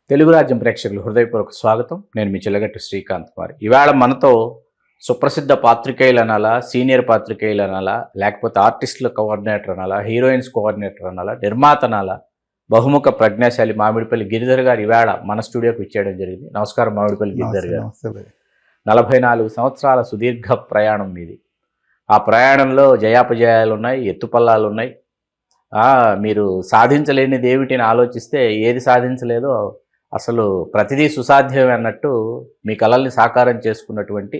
తెలుగు రాజ్యం ప్రేక్షకులు హృదయపూర్వక స్వాగతం. నేను మీ చిల్లగట్టు శ్రీకాంత్ కుమార్. ఇవాళ మనతో సుప్రసిద్ధ పాత్రికేయులు అనాలా, సీనియర్ పాత్రికేయులు అనాలా, లేకపోతే ఆర్టిస్టుల కోఆర్డినేటర్ అనాలా, హీరోయిన్స్ కోఆర్డినేటర్ అనాలా, నిర్మాత అనాలా, బహుముఖ ప్రజ్ఞాశాలి మామిడిపల్లి గిరిధర్ గారు ఇవాళ మన స్టూడియోకి ఇచ్చేయడం జరిగింది. నమస్కారం మామిడిపల్లి గిరిధర్ గారు. 44 సంవత్సరాల సుదీర్ఘ ప్రయాణం మీది. ఆ ప్రయాణంలో జయాపజయాలు ఉన్నాయి, ఎత్తుపల్లాలు ఉన్నాయి. మీరు సాధించలేనిది ఏమిటిని ఆలోచిస్తే ఏది సాధించలేదో అసలు ప్రతిదీ సుసాధ్యమే అన్నట్టు మీ కలల్ని సాకారం చేసుకున్నటువంటి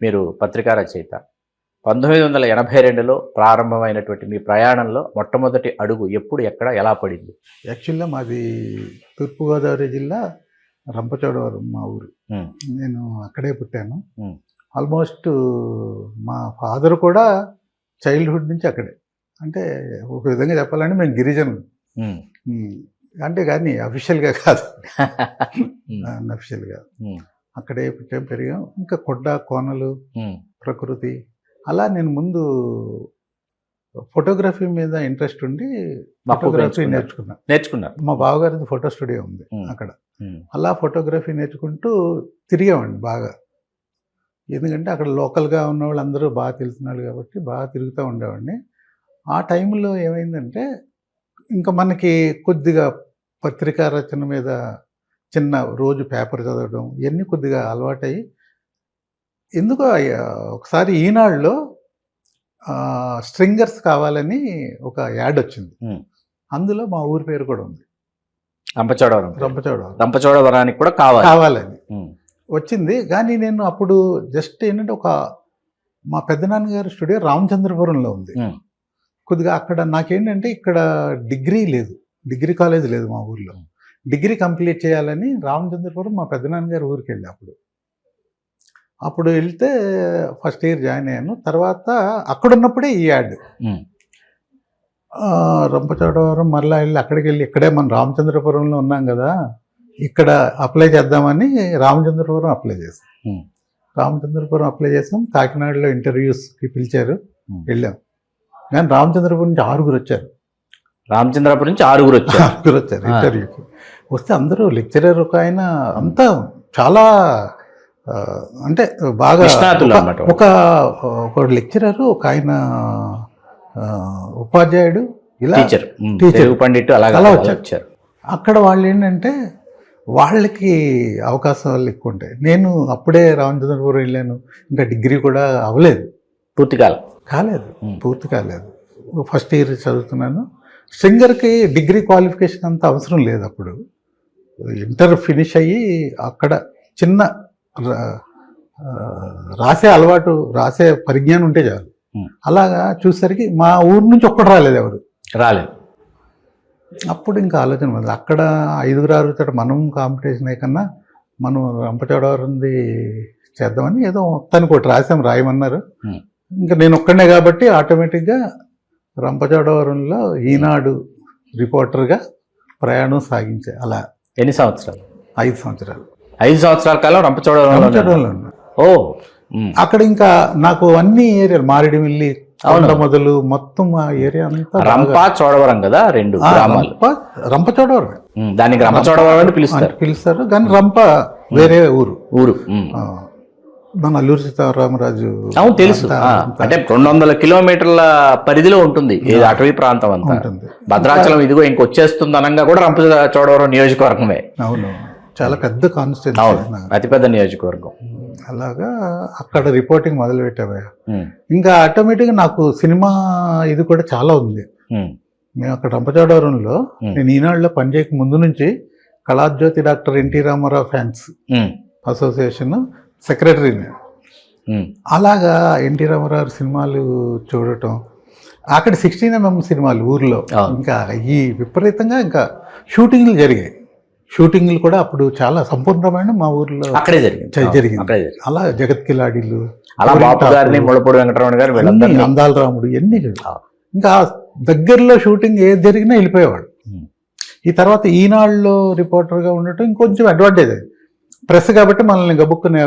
మీరు పత్రికా రచయిత. 1982లో ప్రారంభమైనటువంటి మీ ప్రయాణంలో మొట్టమొదటి అడుగు ఎప్పుడు, ఎక్కడ, ఎలా పడింది? యాక్చువల్గా మాది తూర్పుగోదావరి జిల్లా రంపచోడవరం మా ఊరు. నేను అక్కడే పుట్టాను. ఆల్మోస్ట్ మా ఫాదర్ కూడా చైల్డ్హుడ్ నుంచి అక్కడే. అంటే ఒక విధంగా చెప్పాలంటే మేము గిరిజనులు అంటే, కానీ అఫీషియల్గా కాదు, అన్అఫీషియల్గా అక్కడే పుట్టాం, పెరిగాం. ఇంకా కొండ కోనలు, ప్రకృతి, అలా నేను ముందు ఫోటోగ్రఫీ మీద ఇంట్రెస్ట్ ఉండి ఫోటోగ్రఫీ నేర్చుకున్నా. మా బావగారిది ఫోటో స్టూడియో ఉంది అక్కడ. అలా ఫోటోగ్రఫీ నేర్చుకుంటూ తిరిగామండి బాగా. ఎందుకంటే అక్కడ లోకల్గా ఉన్న వాళ్ళు అందరూ బాగా తెలిసిన వాళ్ళు కాబట్టి బాగా తిరుగుతూ ఉండేవాడిని. ఆ టైంలో ఏమైందంటే ఇంకా మనకి కొద్దిగా పత్రికా రచన మీద చిన్న రోజు పేపర్ చదవడం ఇవన్నీ కొద్దిగా అలవాటయ్యి, ఎందుకో ఒకసారి ఈనాడులో స్ట్రింగర్స్ కావాలని ఒక యాడ్ వచ్చింది. అందులో మా ఊరి పేరు కూడా ఉంది, రంపచోడవరానికి కూడా కావాలని వచ్చింది. కానీ నేను అప్పుడు జస్ట్ ఏంటంటే మా పెద్దనాన్నగారి స్టూడియో రామచంద్రపురంలో ఉంది. కొద్దిగా అక్కడ నాకేంటంటే ఇక్కడ డిగ్రీ కాలేజ్ లేదు మా ఊర్లో. డిగ్రీ కంప్లీట్ చేయాలని రామచంద్రపురం మా పెద్దనాన్నగారి ఊరికి వెళ్ళి అప్పుడు వెళ్తే ఫస్ట్ ఇయర్ జాయిన్ అయ్యాను. తర్వాత అక్కడున్నప్పుడే ఈ యాడ్ రంపచోడవరం మరలా వెళ్ళి అక్కడికి వెళ్ళి ఇక్కడే మన రామచంద్రపురంలో ఉన్నాం కదా, ఇక్కడ అప్లై చేద్దామని రామచంద్రపురం అప్లై చేసాం. కాకినాడలో ఇంటర్వ్యూస్కి పిలిచారు, వెళ్ళాం. కానీ రామచంద్రపురం నుంచి 6 వచ్చారు. రామచంద్రపురం నుంచి 6 వచ్చారు ఇంటర్వ్యూకి. వస్తే అందరూ లెక్చరర్ ఒక ఆయన, అంతా చాలా అంటే బాగా ఒక లెక్చరరు, ఒక ఆయన ఉపాధ్యాయుడు, ఇలా టీచర్ పండిట్ అలా వచ్చారు. అక్కడ వాళ్ళు ఏంటంటే వాళ్ళకి అవకాశాలు ఎక్కువ ఉంటాయి. నేను అప్పుడే రామచంద్రపురం వెళ్ళాను, ఇంకా డిగ్రీ కూడా అవ్వలేదు, పూర్తి కాలేదు. ఫస్ట్ ఇయర్ చదువుతున్నాను. సింగర్కి డిగ్రీ క్వాలిఫికేషన్ అంత అవసరం లేదు. అప్పుడు ఇంటర్ ఫినిష్ అయ్యి అక్కడ చిన్న రాసే పరిజ్ఞానం ఉంటే చాలు. అలాగా చూసేసరికి మా ఊరు నుంచి ఒక్కడు రాలేదు. అప్పుడు ఇంకా ఆలోచన వల్ల అక్కడ 5-6 మనం కాంపిటీషన్ కన్నా మనం రంపచోడవరంది చేద్దామని ఏదో మొత్తానికి ఒకటి రాయమన్నారు. ఇంకా నేను ఒక్కడే కాబట్టి ఆటోమేటిక్గా రంపచోడవరంలో ఈనాడు రిపోర్టర్గా ప్రయాణం సాగించే. అలా ఎన్ని సంవత్సరాలు? 5 సంవత్సరాలు. 5 సంవత్సరాల కాలం రంపచోడవరంలో ఉన్నా. అక్కడ ఇంకా నాకు అన్ని ఏరియాలు, మారేడుమిల్లి, మొదలు మొత్తం ఆ ఏరియా అంతా రంపచోడవరం కదా, 2 గ్రామాలు. రంపచోడవరం, దానికి రంపచోడవరం అని పిలుస్తారు. కానీ రంప వేరే ఊరు. మన అల్లూరి సీతారామరాజు తెలుసు. అంటే 200 కిలోమీటర్ల పరిధిలో ఉంటుంది అటవీ ప్రాంతం అంతా. భద్రాచలం ఇదిగో ఇంకొచ్చేస్తుంది అనగా కూడా రంపచోడవరం నియోజకవర్గమే. అవును, చాలా పెద్ద కాన్స్టిట్యూన్సీ, అతిపెద్ద నియోజకవర్గం. అలాగా అక్కడ రిపోర్టింగ్ మొదలు పెట్టావా. ఇంకా ఆటోమేటిక్గా నాకు సినిమా ఇది కూడా చాలా ఉంది. మేము అక్కడ రంపచోడవరంలో నేను ఈనాడులో పనిచేయక ముందు నుంచి Kalajyothi doctor NT Ramarao fans association సెక్రటరీని. అలాగా ఎన్టీ రామారావు సినిమాలు చూడటం, అక్కడ 16mm సినిమాలు ఊర్లో ఇంకా ఈ విపరీతంగా ఇంకా షూటింగ్లు జరిగాయి. షూటింగ్లు కూడా అప్పుడు చాలా సంపూర్ణమైన మా ఊర్లో అక్కడే జరిగింది. అలా జగత్ కిలాడీలు, అందాల రాముడు, ఎన్ని ఇంకా దగ్గరలో షూటింగ్ ఏది జరిగినా వెళ్ళిపోయేవాడు. ఈ తర్వాత ఈనాడులో రిపోర్టర్గా ఉండటం ఇంకొంచెం అడ్వాంటేజ్. అది ప్రెస్ కాబట్టి మనల్ని గబుక్కునే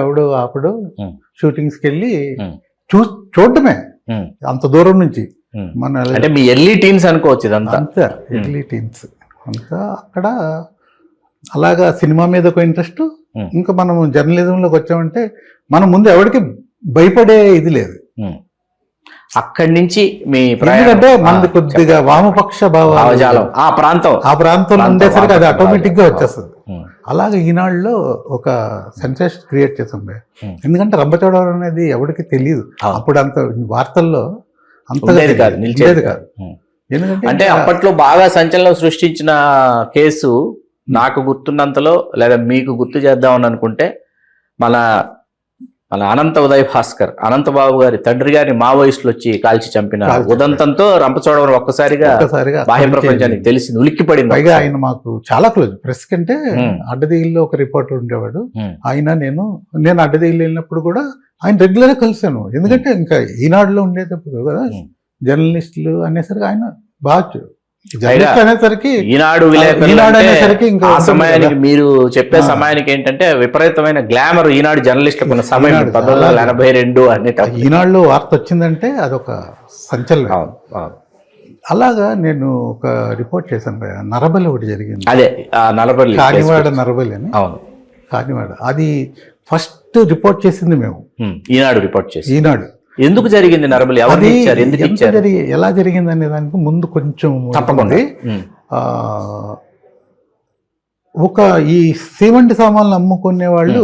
అప్పుడు షూటింగ్స్కి వెళ్ళి చూడటమే అంత దూరం నుంచి. అంటే మీ ఎర్లీ టీన్స్ అనుకోవచ్చు ఇదంతా. ఎర్లీ టీన్స్ అంతా అక్కడ అలాగా సినిమా మీద ఒక ఇంట్రెస్ట్. ఇంకా మనం జర్నలిజంలోకి వచ్చామంటే మనం ముందు ఎవరికి భయపడే ఇది లేదు. అక్కడి నుంచి మీ ఎందుకంటే మనది కొద్దిగా వామపక్ష భావాలు ఆ ప్రాంతంలో ఉండేసరికి అది ఆటోమేటిక్ గా వచ్చేస్తుంది. అలాగే ఈనాడులో ఒక సెన్సేషన్ క్రియేట్ చేసాం. ఎందుకంటే రంపచోడవరం అనేది ఎవరికి తెలియదు అప్పుడు, అంత వార్తల్లో అంతగా కాదు. ఎందుకంటే అంటే అప్పట్లో బాగా సంచలనం సృష్టించిన కేసు నాకు గుర్తున్నంతలో, లేదా మీకు గుర్తు చేద్దామని అనుకుంటే, మన అనంత ఉదయ్ భాస్కర్, అనంతబాబు గారి తండ్రి గారిని మావోయిస్టులు వచ్చి కాల్చి చంపిన ఉదంతంతో రంపచోడవరం ఒక్కసారిగా బాహ్య ప్రపంచానికి తెలిసింది, ఉలిక్కిపడింది. పైగా ఆయన మాకు చాలా క్లోజ్. ప్రెస్ కంటే అడ్డదిగిల్లో ఒక రిపోర్టర్ ఉండేవాడు ఆయన. నేను అడ్డదిగిలి వెళ్ళినప్పుడు కూడా ఆయన రెగ్యులర్ గా కలిసాను. ఎందుకంటే ఇంకా ఈనాడులో ఉండేటప్పుడు కదా జర్నలిస్టులు అనేసరికి ఆయన బాగా అనేసరికి ఈనాడు ఆ సమయానికి మీరు చెప్పే సమయానికి ఏంటంటే విపరీతమైన గ్లామర్ ఈనాడు జర్నలిస్టులకు ఉన్న సమయం 1982 అనే. ఈనాడులో వార్త వచ్చిందంటే అదొక సంచలనం. అలాగా నేను ఒక రిపోర్ట్ చేశాను. నరబలి ఒకటి జరిగింది. అదే నరబలి, కానివాడ నరబలి అని. అవును, కానివాడ. అది ఫస్ట్ రిపోర్ట్ చేసింది మేము. ఈనాడు రిపోర్ట్ చేసి. ఈనాడు ఎందుకు జరిగింది నరబలి, ఎలా జరిగింది అనే దానికి ముందు కొంచెం తప్పకుండా. ఒక ఈ సీమంటి సామాన్లు అమ్ముకునే వాళ్ళు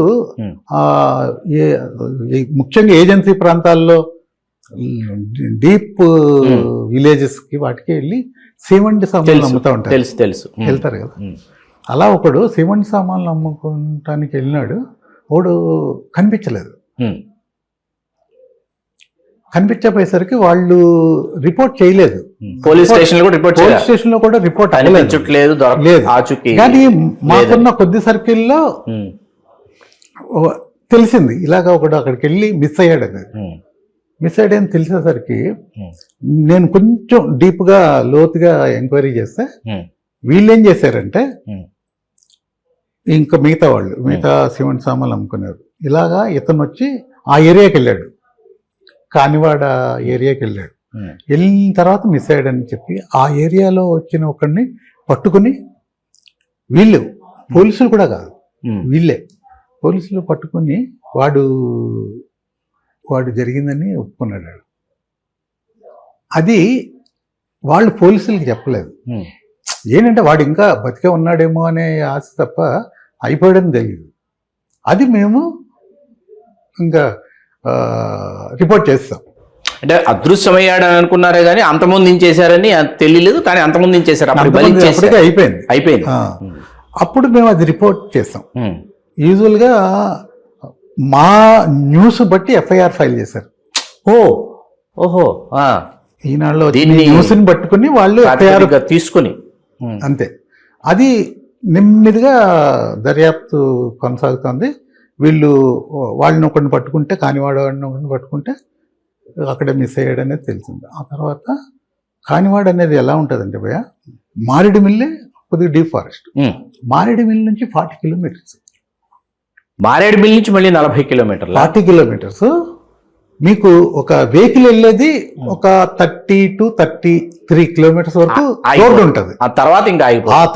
ముఖ్యంగా ఏజెన్సీ ప్రాంతాల్లో డీప్ విలేజెస్ కి వాటికి వెళ్ళి సీమంటి సామాన్లు అమ్ముతా ఉంటారు. తెలుసు వెళ్తారు కదా. అలా ఒకడు సీమంటి సామాన్లు అమ్ముకోవటానికి వెళ్ళినాడు. వాడు కనిపించలేదు. కనిపించపోయేసరికి వాళ్ళు రిపోర్ట్ చేయలేదు. పోలీస్ స్టేషన్ లో కూడా రిపోర్ట్ లేదు. కానీ మాకున్న కొద్ది సర్కిల్లో తెలిసింది ఇలాగ ఒకడు అక్కడికి వెళ్ళి మిస్ అయ్యాడు. మిస్ అయ్యాడని తెలిసేసరికి నేను కొంచెం డీప్ గా లోతుగా ఎంక్వైరీ చేస్తే వీళ్ళు ఏం చేశారంటే, ఇంకా మిగతా సిమెంట్ సామాన్లు అమ్ముకున్నారు. ఇలాగా ఇతను వచ్చి ఆ ఏరియాకి వెళ్ళాడు, కానివాడ ఏరియాకి వెళ్ళాడు. వెళ్ళిన తర్వాత మిస్ అయ్యాడని చెప్పి ఆ ఏరియాలో వచ్చిన ఒకడిని పట్టుకుని, వీళ్ళు పోలీసులు కూడా కాదు, వీళ్ళే పోలీసులు పట్టుకుని వాడు జరిగిందని ఒప్పుకున్నాడు. అది వాళ్ళు పోలీసులకి చెప్పలేదు. ఏంటంటే వాడు ఇంకా బతికే ఉన్నాడేమో అనే ఆశ తప్ప అయిపోయాడని తెలియదు. అది మేము ఇంకా రిపోర్ట్ చేస్తాం. అంటే అదృశ్యమయ్యాడని అనుకున్నారే కానీ అంతకుముందు చేశారని తెలియలేదు. కానీ అంతకుముందు చేశారు, అయిపోయింది. అప్పుడు మేము అది రిపోర్ట్ చేస్తాం. యూజువల్గా మా న్యూస్ బట్టి ఎఫ్ఐఆర్ ఫైల్ చేశారు. ఓహో ఈనాడులో న్యూస్ని పట్టుకుని వాళ్ళు ఎఫ్ఐఆర్ తీసుకుని అంతే. అది నెమ్మదిగా దర్యాప్తు కొనసాగుతుంది. వాళ్ళని ఒకరిని పట్టుకుంటే, కానివాడ వాడిని ఒకరిని పట్టుకుంటే అక్కడే మిస్ అయ్యాడు అనేది తెలిసింది. ఆ తర్వాత కానివాడ అనేది ఎలా ఉంటుందంటే భయ, మారేడుమిల్లే కొద్దిగా డీప్ ఫారెస్ట్. మారేడుమిల్లి నుంచి 40 కిలోమీటర్స్. మారేడుమిల్లి నుంచి మళ్ళీ 40 కిలోమీటర్లు. 40 కిలోమీటర్స్. మీకు ఒక వెహికల్ వెళ్ళేది ఒక 30 to 33 కిలోమీటర్స్ వరకు రోడ్డు ఉంటుంది. ఆ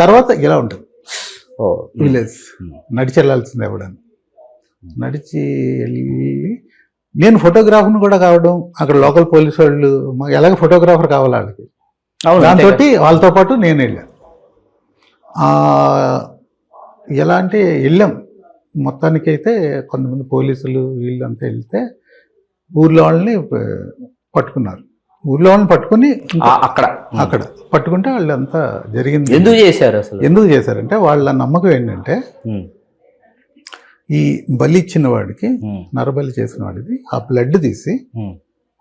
తర్వాత ఇలా ఉంటుంది విలేజ్. నడిచి వెళ్ళాల్సింది ఎవడని. నడిచి వెళ్ళి నేను ఫోటోగ్రాఫర్ని కూడా కావడం, అక్కడ లోకల్ పోలీసు వాళ్ళు మాకు ఎలాగ ఫోటోగ్రాఫర్ కావాలి వాళ్ళకి, దాంతో వాళ్ళతో పాటు నేను వెళ్ళాను. ఎలా అంటే వెళ్ళాం మొత్తానికి. అయితే కొంతమంది పోలీసులు వీళ్ళంతా వెళ్తే ఊర్లో వాళ్ళని పట్టుకున్నారు. ఊర్లో వాళ్ళని పట్టుకుని అక్కడ పట్టుకుంటే వాళ్ళంతా జరిగింది. ఎందుకు చేశారంటే వాళ్ళ నమ్మకం ఏంటంటే, ఈ బలి ఇచ్చిన వాడికి, నరబలి చేసిన వాడికి ఆ బ్లడ్ తీసి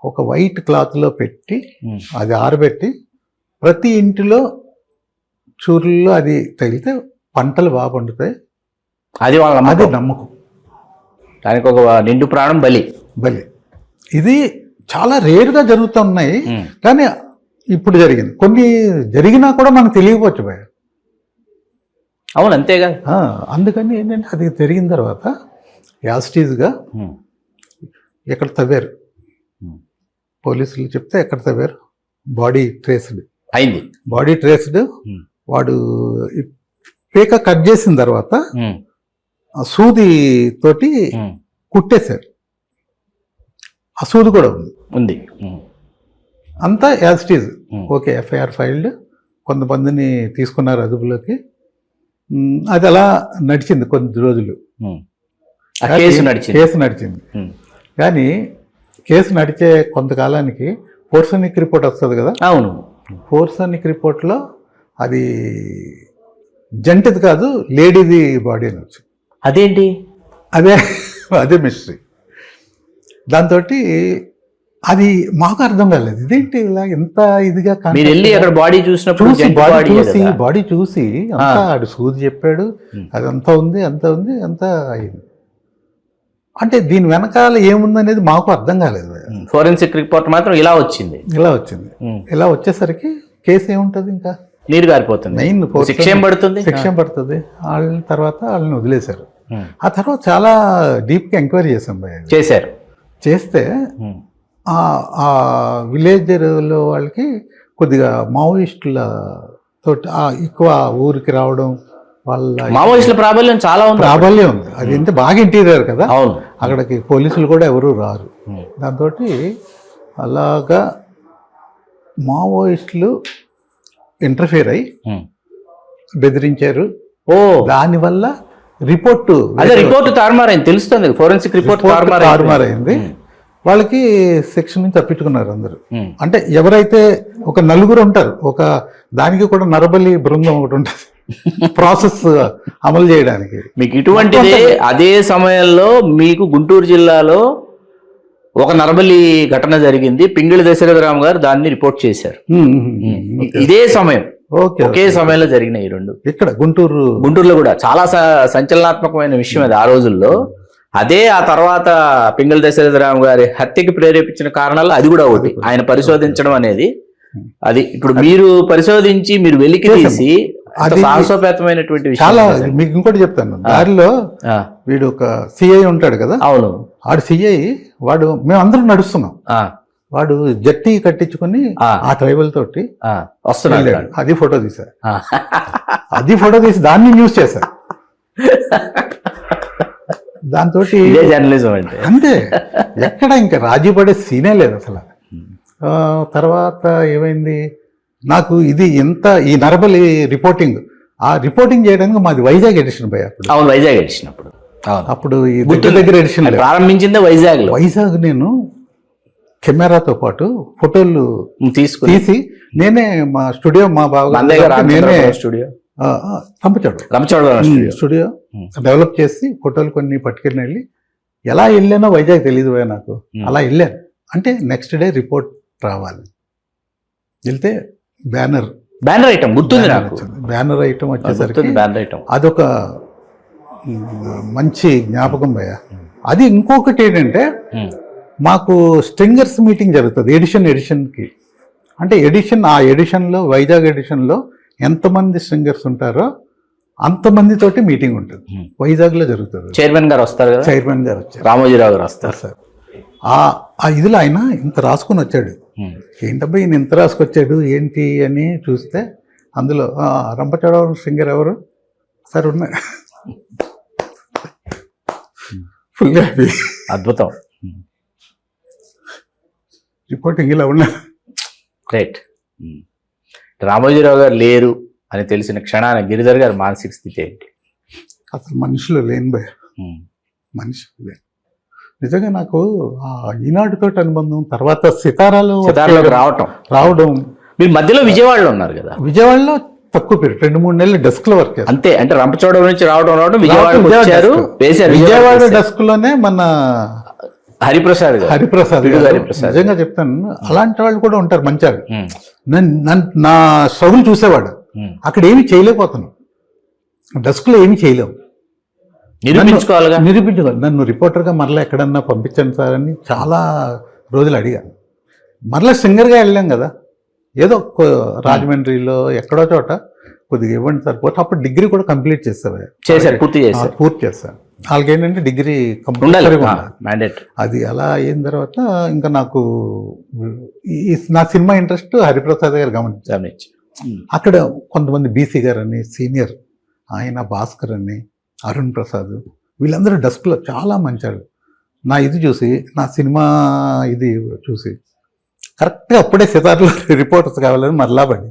ఒక వైట్ క్లాత్లో పెట్టి అది ఆరబెట్టి ప్రతి ఇంటిలో చూరుల్లో అది తగిలితే పంటలు బాగా పండుతాయి. అది నమ్మకం. దానికి ఒక నిండు ప్రాణం బలి. ఇది చాలా రేరుగా జరుగుతున్నాయి. కానీ ఇప్పుడు జరిగింది. కొన్ని జరిగినా కూడా మనకు తెలియకపోవచ్చు భయ. అవును, అంతేగా. అందుకని ఏంటంటే అది జరిగిన తర్వాత యాస్టీజ్గా ఎక్కడ తవ్వారు, పోలీసులు చెప్తే ఎక్కడ తవ్వారు, బాడీ ట్రేస్డ్ అయింది. వాడు పీక కట్ చేసిన తర్వాత ఆ సూది తోటి కుట్టేశారు. ఆ సూది కూడా ఉంది. అంతా as it is. Okay, FIR filed, కొంతమందిని తీసుకున్నారు అదుపులోకి. అది అలా నడిచింది కొద్ది రోజులు. కేసు నడిచింది. కానీ కేసు నడిచే కొంతకాలానికి ఫోర్సనిక్ రిపోర్ట్ వస్తుంది కదా. అవును. ఫోర్సనిక్ రిపోర్ట్లో అది జంటిది కాదు, లేడీది బాడీ అని వచ్చింది. అదేంటి? అదే మిస్టరీ. దాంతో అది మాకు అర్థం కాలేదు, ఇదేంటి ఇలా ఎంత ఇదిగా. బాడీ బాడీ చూసి అంతా ఆడు సూది చెప్పాడు, అదంతా ఉంది, అంతా అయింది. అంటే దీని వెనకాల ఏముందనేది మాకు అర్థం కాలేదు. ఫోరెన్సిక్ రిపోర్ట్ మాత్రం ఇలా వచ్చింది. ఇలా వచ్చేసరికి కేసు ఏముంటది, ఇంకా నీరు గారిపోతుంది. మెయిన్ శిక్ష పడుతుంది. వాళ్ళ తర్వాత వాళ్ళని వదిలేశారు. ఆ తర్వాత చాలా డీప్గా ఎంక్వైరీ చేస్తే ఆ విలేజ్లో వాళ్ళకి కొద్దిగా మావోయిస్టుల తోటి ఎక్కువ ఊరికి రావడం, వాళ్ళ మావోయిస్టుల ప్రాబల్యం చాలా ప్రాబల్యం ఉంది. అది ఎంత బాగా ఇంటీరియర్ కదా, అక్కడికి పోలీసులు కూడా ఎవరు రారు. దాంతో అలాగా మావోయిస్టులు ఇంటర్ఫియర్ అయ్యి బెదిరించారు. దానివల్ల రిపోర్టు తారుమారైంది, తెలుస్తుంది. ఫోరెన్సిక్ రిపోర్ట్ తారుమారైంది. వాళ్ళకి సెక్షన్ నుంచి తప్పించుకున్నారు అందరూ. అంటే ఎవరైతే ఒక నలుగురు ఉంటారు, ఒక దానికి కూడా నరబలి బృందం ఒకటి ఉంటుంది ప్రాసెస్ అమలు చేయడానికి. మీకు ఇటువంటిది అదే సమయంలో మీకు గుంటూరు జిల్లాలో ఒక నరబలి ఘటన జరిగింది. పింగిళి దశరథరామ్ గారు దాన్ని రిపోర్ట్ చేశారు. ఇదే సమయం, ఒకే సమయంలో జరిగినాయి ఈ రెండు. ఇక్కడ గుంటూరులో కూడా చాలా సంచలనాత్మకమైన విషయం అది ఆ రోజుల్లో. అదే ఆ తర్వాత పింగిళి దశరథరామ్ గారి హత్యకి ప్రేరేపించిన కారణాలు అది కూడా ఒకటి. ఆయన పరిశోధించడం అనేది అది ఇప్పుడు మీరు పరిశోధించి మీరు వెలికి తీసి సాహసోపేతమైనటువంటి విషయం. చాలా. మీకు ఇంకోటి చెప్తాను, దారిలో వీడు ఒక సిఐ ఉంటాడు కదా. అవును. వాడు సిఐ, మేము అందరం నడుస్తున్నాం, వాడు జట్టి కట్టించుకుని ఆ ట్రైబల్ తోటి వస్తున్నాడు. అది ఫోటో తీసి దాన్ని న్యూస్ చేశారు. దాంతో జర్నలిజం అంటే అంతే, ఎక్కడ ఇంకా రాజీ పడే సీనే లేదు అసలు. తర్వాత ఏమైంది, నాకు ఈ నరబలి రిపోర్టింగ్ చేయడానికి మాది వైజాగ్ ఎడిషన్ పోయి. వైజాగ్ ఎడిషన్ అప్పుడు ఈ దగ్గర ఎడిషన్ ప్రారంభించిందే వైజాగ్. నేను కెమెరాతో పాటు ఫోటోలు తీసి నేనే మా స్టూడియో, మా బాబు నేనే స్టూడియో డెవలప్ చేసి ఫోటోలు కొన్ని పట్టుకెళ్ళి వెళ్ళి, ఎలా వెళ్ళానో వైజాగ్ తెలియదు పోయా నాకు. అలా వెళ్ళాను. అంటే నెక్స్ట్ డే రిపోర్ట్ రావాలి. వెళ్తే బ్యానర్ ఐటమ్ గుర్తుంది నాకు. బ్యానర్ ఐటమ్ వచ్చేసరికి అదొక మంచి జ్ఞాపకం భయ్య. అది ఇంకొకటి ఏంటంటే, మాకు స్ట్రింగర్స్ మీటింగ్ జరుగుతుంది ఎడిషన్కి. అంటే ఆ ఎడిషన్లో, వైజాగ్ ఎడిషన్లో ఎంతమంది స్ట్రింగర్స్ ఉంటారో అంతమందితోటి మీటింగ్ ఉంటుంది. వైజాగ్లో జరుగుతుంది. చైర్మన్ గారు వస్తారు కదా. చైర్మన్ గారు వచ్చారు, రామోజీరావు గారు వస్తారు సార్. ఆ ఇదిలో ఆయన ఇంత రాసుకొని వచ్చాడు. ఏంటబ్బా ఈయన ఇంత రాసుకొచ్చాడు ఏంటి అని చూస్తే అందులో రంపచోడవరం సింగర్ ఎవరు సార్ ఉన్నా. Full happy. అద్భుతం. రిపోర్టింగ్ ఇలా ఉన్నా. గ్రేట్. రామోజీరావు గారు లేరు అని తెలిసిన క్షణాన గిరిధర్ గారు మానసిక స్థితి ఏంటి? అసలు మనుషులు లేని భయ, మనుషులు లేని. నిజంగా నాకు ఈనాడుతో అనుబంధం, తర్వాత సితారాలోకి రావడం. మీరు మధ్యలో విజయవాడలో ఉన్నారు కదా. విజయవాడలో తక్కువ పీరియడ్, 2-3 నెలలు డెస్క్ లో వర్క్ చేశాను. అంతే. అంటే రంపచోడవరం నుంచి రావడం విజయవాడ డెస్క్ లోనే మన హరిప్రసాద్ నిజంగా చెప్తాను, అలాంటి వాళ్ళు కూడా ఉంటారు మంచి. నా స్ట్రగుల్ చూసేవాడు. అక్కడ ఏమి చేయలేకపోతున్నాను, డెస్క్ లో ఏమి చేయలేవు. నిరూపించుకోవాలి. నన్ను రిపోర్టర్గా మరలా ఎక్కడన్నా పంపించండి సార్ అని చాలా రోజులు అడిగాను. మరలా సింగర్గా వెళ్ళాం కదా, ఏదో రాజమండ్రిలో ఎక్కడో చోట కొద్దిగా ఇవ్వండి సరిపోతే. అప్పుడు డిగ్రీ కూడా కంప్లీట్ పూర్తి చేశాను. వాళ్ళకి ఏంటంటే డిగ్రీ కంపల్సరీ. అది అలా అయిన తర్వాత ఇంకా నాకు నా సినిమా ఇంట్రెస్ట్ హరిప్రసాద్ గారు గమనించి, అక్కడ కొంతమంది బీసీ గారు అని సీనియర్ ఆయన, భాస్కర్ అని, అరుణ్ ప్రసాద్, వీళ్ళందరూ డస్క్లో చాలా మంచారు. నా ఇది చూసి, నా సినిమా ఇది చూసి కరెక్ట్గా అప్పుడే సితార్లో రిపోర్టర్స్ కావాలని మరలా పడి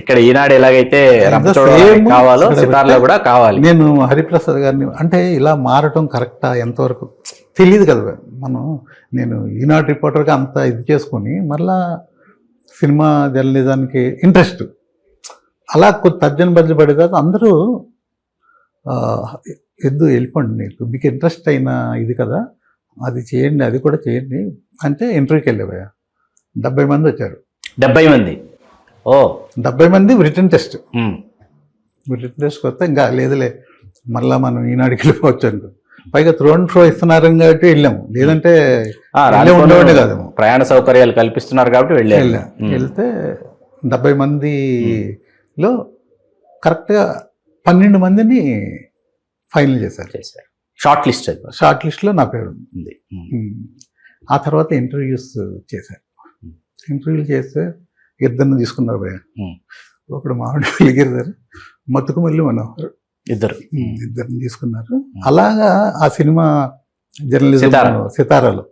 ఇక్కడ ఈనాడు ఎలాగైతే రంపచోడవరం కావాలో సితార్లో కూడా కావాలి. నేను హరిప్రసాద్ గారిని అంటే ఇలా మారటం కరెక్టా ఎంతవరకు తెలియదు కదా నేను ఈనాడు రిపోర్టర్గా అంత ఇది చేసుకొని మళ్ళా సినిమా జర్నలిజానికి ఇంట్రెస్ట్ అలా కొద్ది తర్జన బజ్జ పడేదాకా అందరూ వెళ్ళిపోండి, మీకు ఇంట్రెస్ట్ అయిన ఇది కదా అది చేయండి, అది కూడా చేయండి అంటే ఇంటర్వ్యూకి వెళ్ళేవా 70 మంది వచ్చారు. 70 మంది? ఓ 70 మంది రిటర్న్ టెస్ట్. రిటర్న్ టెస్ట్కి వస్తే ఇంకా లేదులే మళ్ళీ మనం ఈనాడికి వెళ్ళిపోవచ్చు అనుకో. పైగా త్రోన్ ఫ్రో ఇస్తున్నారు కాబట్టి వెళ్ళాము, లేదంటే ఉండేవాడే కాదు. ప్రయాణ సౌకర్యాలు కల్పిస్తున్నారు కాబట్టి వెళ్తే 70 మందిలో కరెక్ట్గా 12 మందిని ఫైనల్ చేశారు. షార్ట్ లిస్ట్లో నా పేరు ఉంది. ఆ తర్వాత ఇంటర్వ్యూస్ చేశారు. ఇంటర్వ్యూలు చేస్తే ఇద్దరిని తీసుకున్నారు భయ. ఒకడు మామిడి వెలిగిరిదారు, మతుకుమల్లి మనోహర్, ఇద్దరిని తీసుకున్నారు. అలాగా ఆ సినిమా జర్నలిజం సితారాలో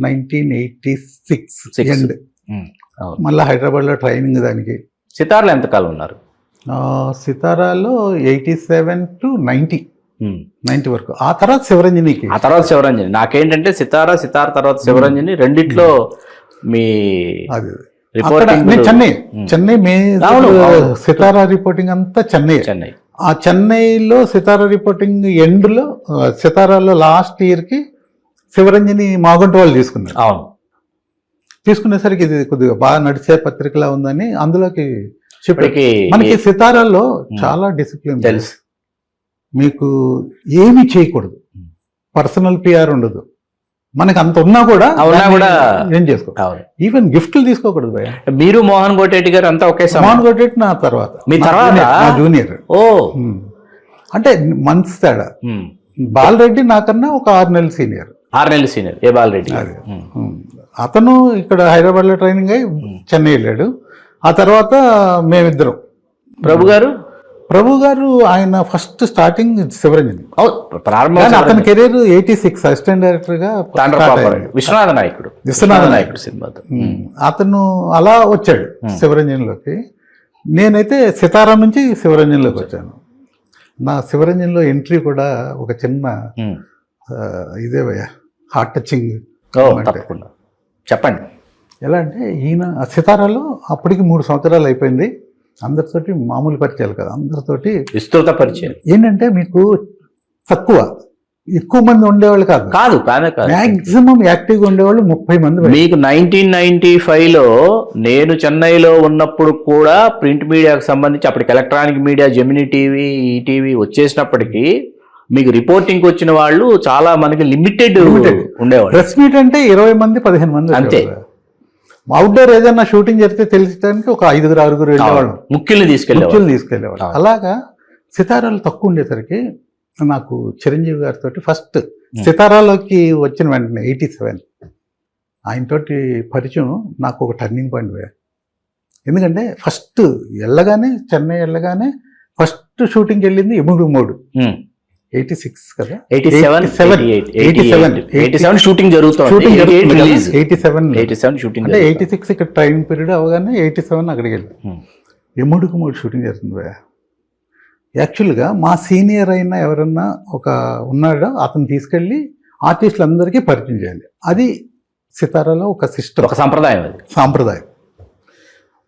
1986 ఎండ్. మళ్ళీ హైదరాబాద్లో ట్రైనింగ్ దానికి. సితారాలో ఎంతకాలం ఉన్నారు? సితారాలో 87 to 90 వరకు. ఆ తర్వాత శివరంజనికి. నాకేంటంటే సితార తర్వాత శివరంజని రెండిట్లో మీ చెన్నై సితారా రిపోర్టింగ్ అంతా చెన్నై. ఆ చెన్నైలో సితారా రిపోర్టింగ్ ఎండ్లో సితారాలో లాస్ట్ ఇయర్కి శివరంజని మాగుంట వాళ్ళు తీసుకున్నారు. అవును, తీసుకునేసరికి ఇది కొద్దిగా బాగా నడిచే పత్రికలా ఉందని అందులోకి మనకి సితారాలో చాలా డిసిప్లిన్ తెలుసు. మీకు ఏమి చేయకూడదు, పర్సనల్ పిఆర్ ఉండదు. మనకి అంత ఉన్నా కూడా ఏం చేసుకో, ఈవెన్ గిఫ్ట్లు తీసుకోకూడదు భయ. మీరు మోహన్ గోటేటి గారు అంతా ఒకే. మోహన్ గోటేటి నా తర్వాత, మీ తర్వాత జూనియర్. అంటే మంత్స్ తేడా. బాలరెడ్డి నాకన్నా ఒక 6 నెలలు సీనియర్. 6 నెలలు సీనియర్ ఏ బాలరెడ్డి. అతను ఇక్కడ హైదరాబాద్లో ట్రైనింగ్ అయ్యి చెన్నై వెళ్ళాడు. ఆ తర్వాత మేమిద్దరం. ప్రభు గారు ఆయన ఫస్ట్ స్టార్టింగ్ శివరంజని. అతని కెరీర్ 86 అసిస్టెంట్ డైరెక్టర్ గా విశ్వనాథ నాయకుడు సినిమాతో అతను అలా వచ్చాడు శివరంజన్లోకి. నేనైతే సితారా నుంచి శివరంజన్లోకి వచ్చాను. నా శివరంజన్లో ఎంట్రీ కూడా ఒక చిన్న ఇదే భయ, హార్ట్ టచింగ్. చెప్పండి. ఎలా అంటే ఈయన సితారాలో అప్పటికి 3 సంవత్సరాలు అయిపోయింది. అందరితోటి మామూలు పరిచయాలు కదా, అందరితోటి విస్తృత పరిచయం. ఏంటంటే మీకు ఎక్కువ మంది ఉండేవాళ్ళు కాదు మ్యాక్సిమం యాక్టివ్గా ఉండేవాళ్ళు 30 మంది. మీకు 1995లో నేను చెన్నైలో ఉన్నప్పుడు కూడా ప్రింట్ మీడియాకు సంబంధించి అప్పటికి ఎలక్ట్రానిక్ మీడియా, జెమినీ టీవీ, ఈటీవీ వచ్చేసినప్పటికీ మీకు రిపోర్టింగ్ వచ్చిన వాళ్ళు చాలా మనకి లిమిటెడ్ ఉండేవాళ్ళు. ప్రెస్ మీట్ అంటే 20 మంది 15 మంది అంతే. అవుట్డోర్ ఏదైనా షూటింగ్ జరిగితే తెలియడానికి ఒక 5-6 వెళ్ళేవాళ్ళం. ముఖ్యుల్ని తీసుకెళ్ళేవాళ్ళం. అలాగా సితారాలు తక్కువ ఉండేసరికి నాకు చిరంజీవి గారితో ఫస్ట్ సితారాలోకి వచ్చిన వెంటనే 87 ఆయనతోటి పరిచయం నాకు ఒక టర్నింగ్ పాయింట్ పోయా. ఎందుకంటే ఫస్ట్ చెన్నై వెళ్ళగానే ఫస్ట్ షూటింగ్కి వెళ్ళింది ఎముడు మోడు. 86 కదా, 87 షూటింగ్ జరుగుతుంది. 87 షూటింగ్ అంటే 86 ఇక్కడ ట్రైనింగ్ పీరియడ్ అవగానే 87 అక్కడికి వెళ్ళి ఎముడుకు 3 షూటింగ్ జరుగుతుంది. యాక్చువల్గా మా సీనియర్ అయినా ఎవరన్నా ఒక ఉన్నాడో అతను తీసుకెళ్ళి ఆర్టిస్టులందరికీ పరిచయం చేయాలి. అది సితారాలో ఒక సిస్టమ్, ఒక సాంప్రదాయం.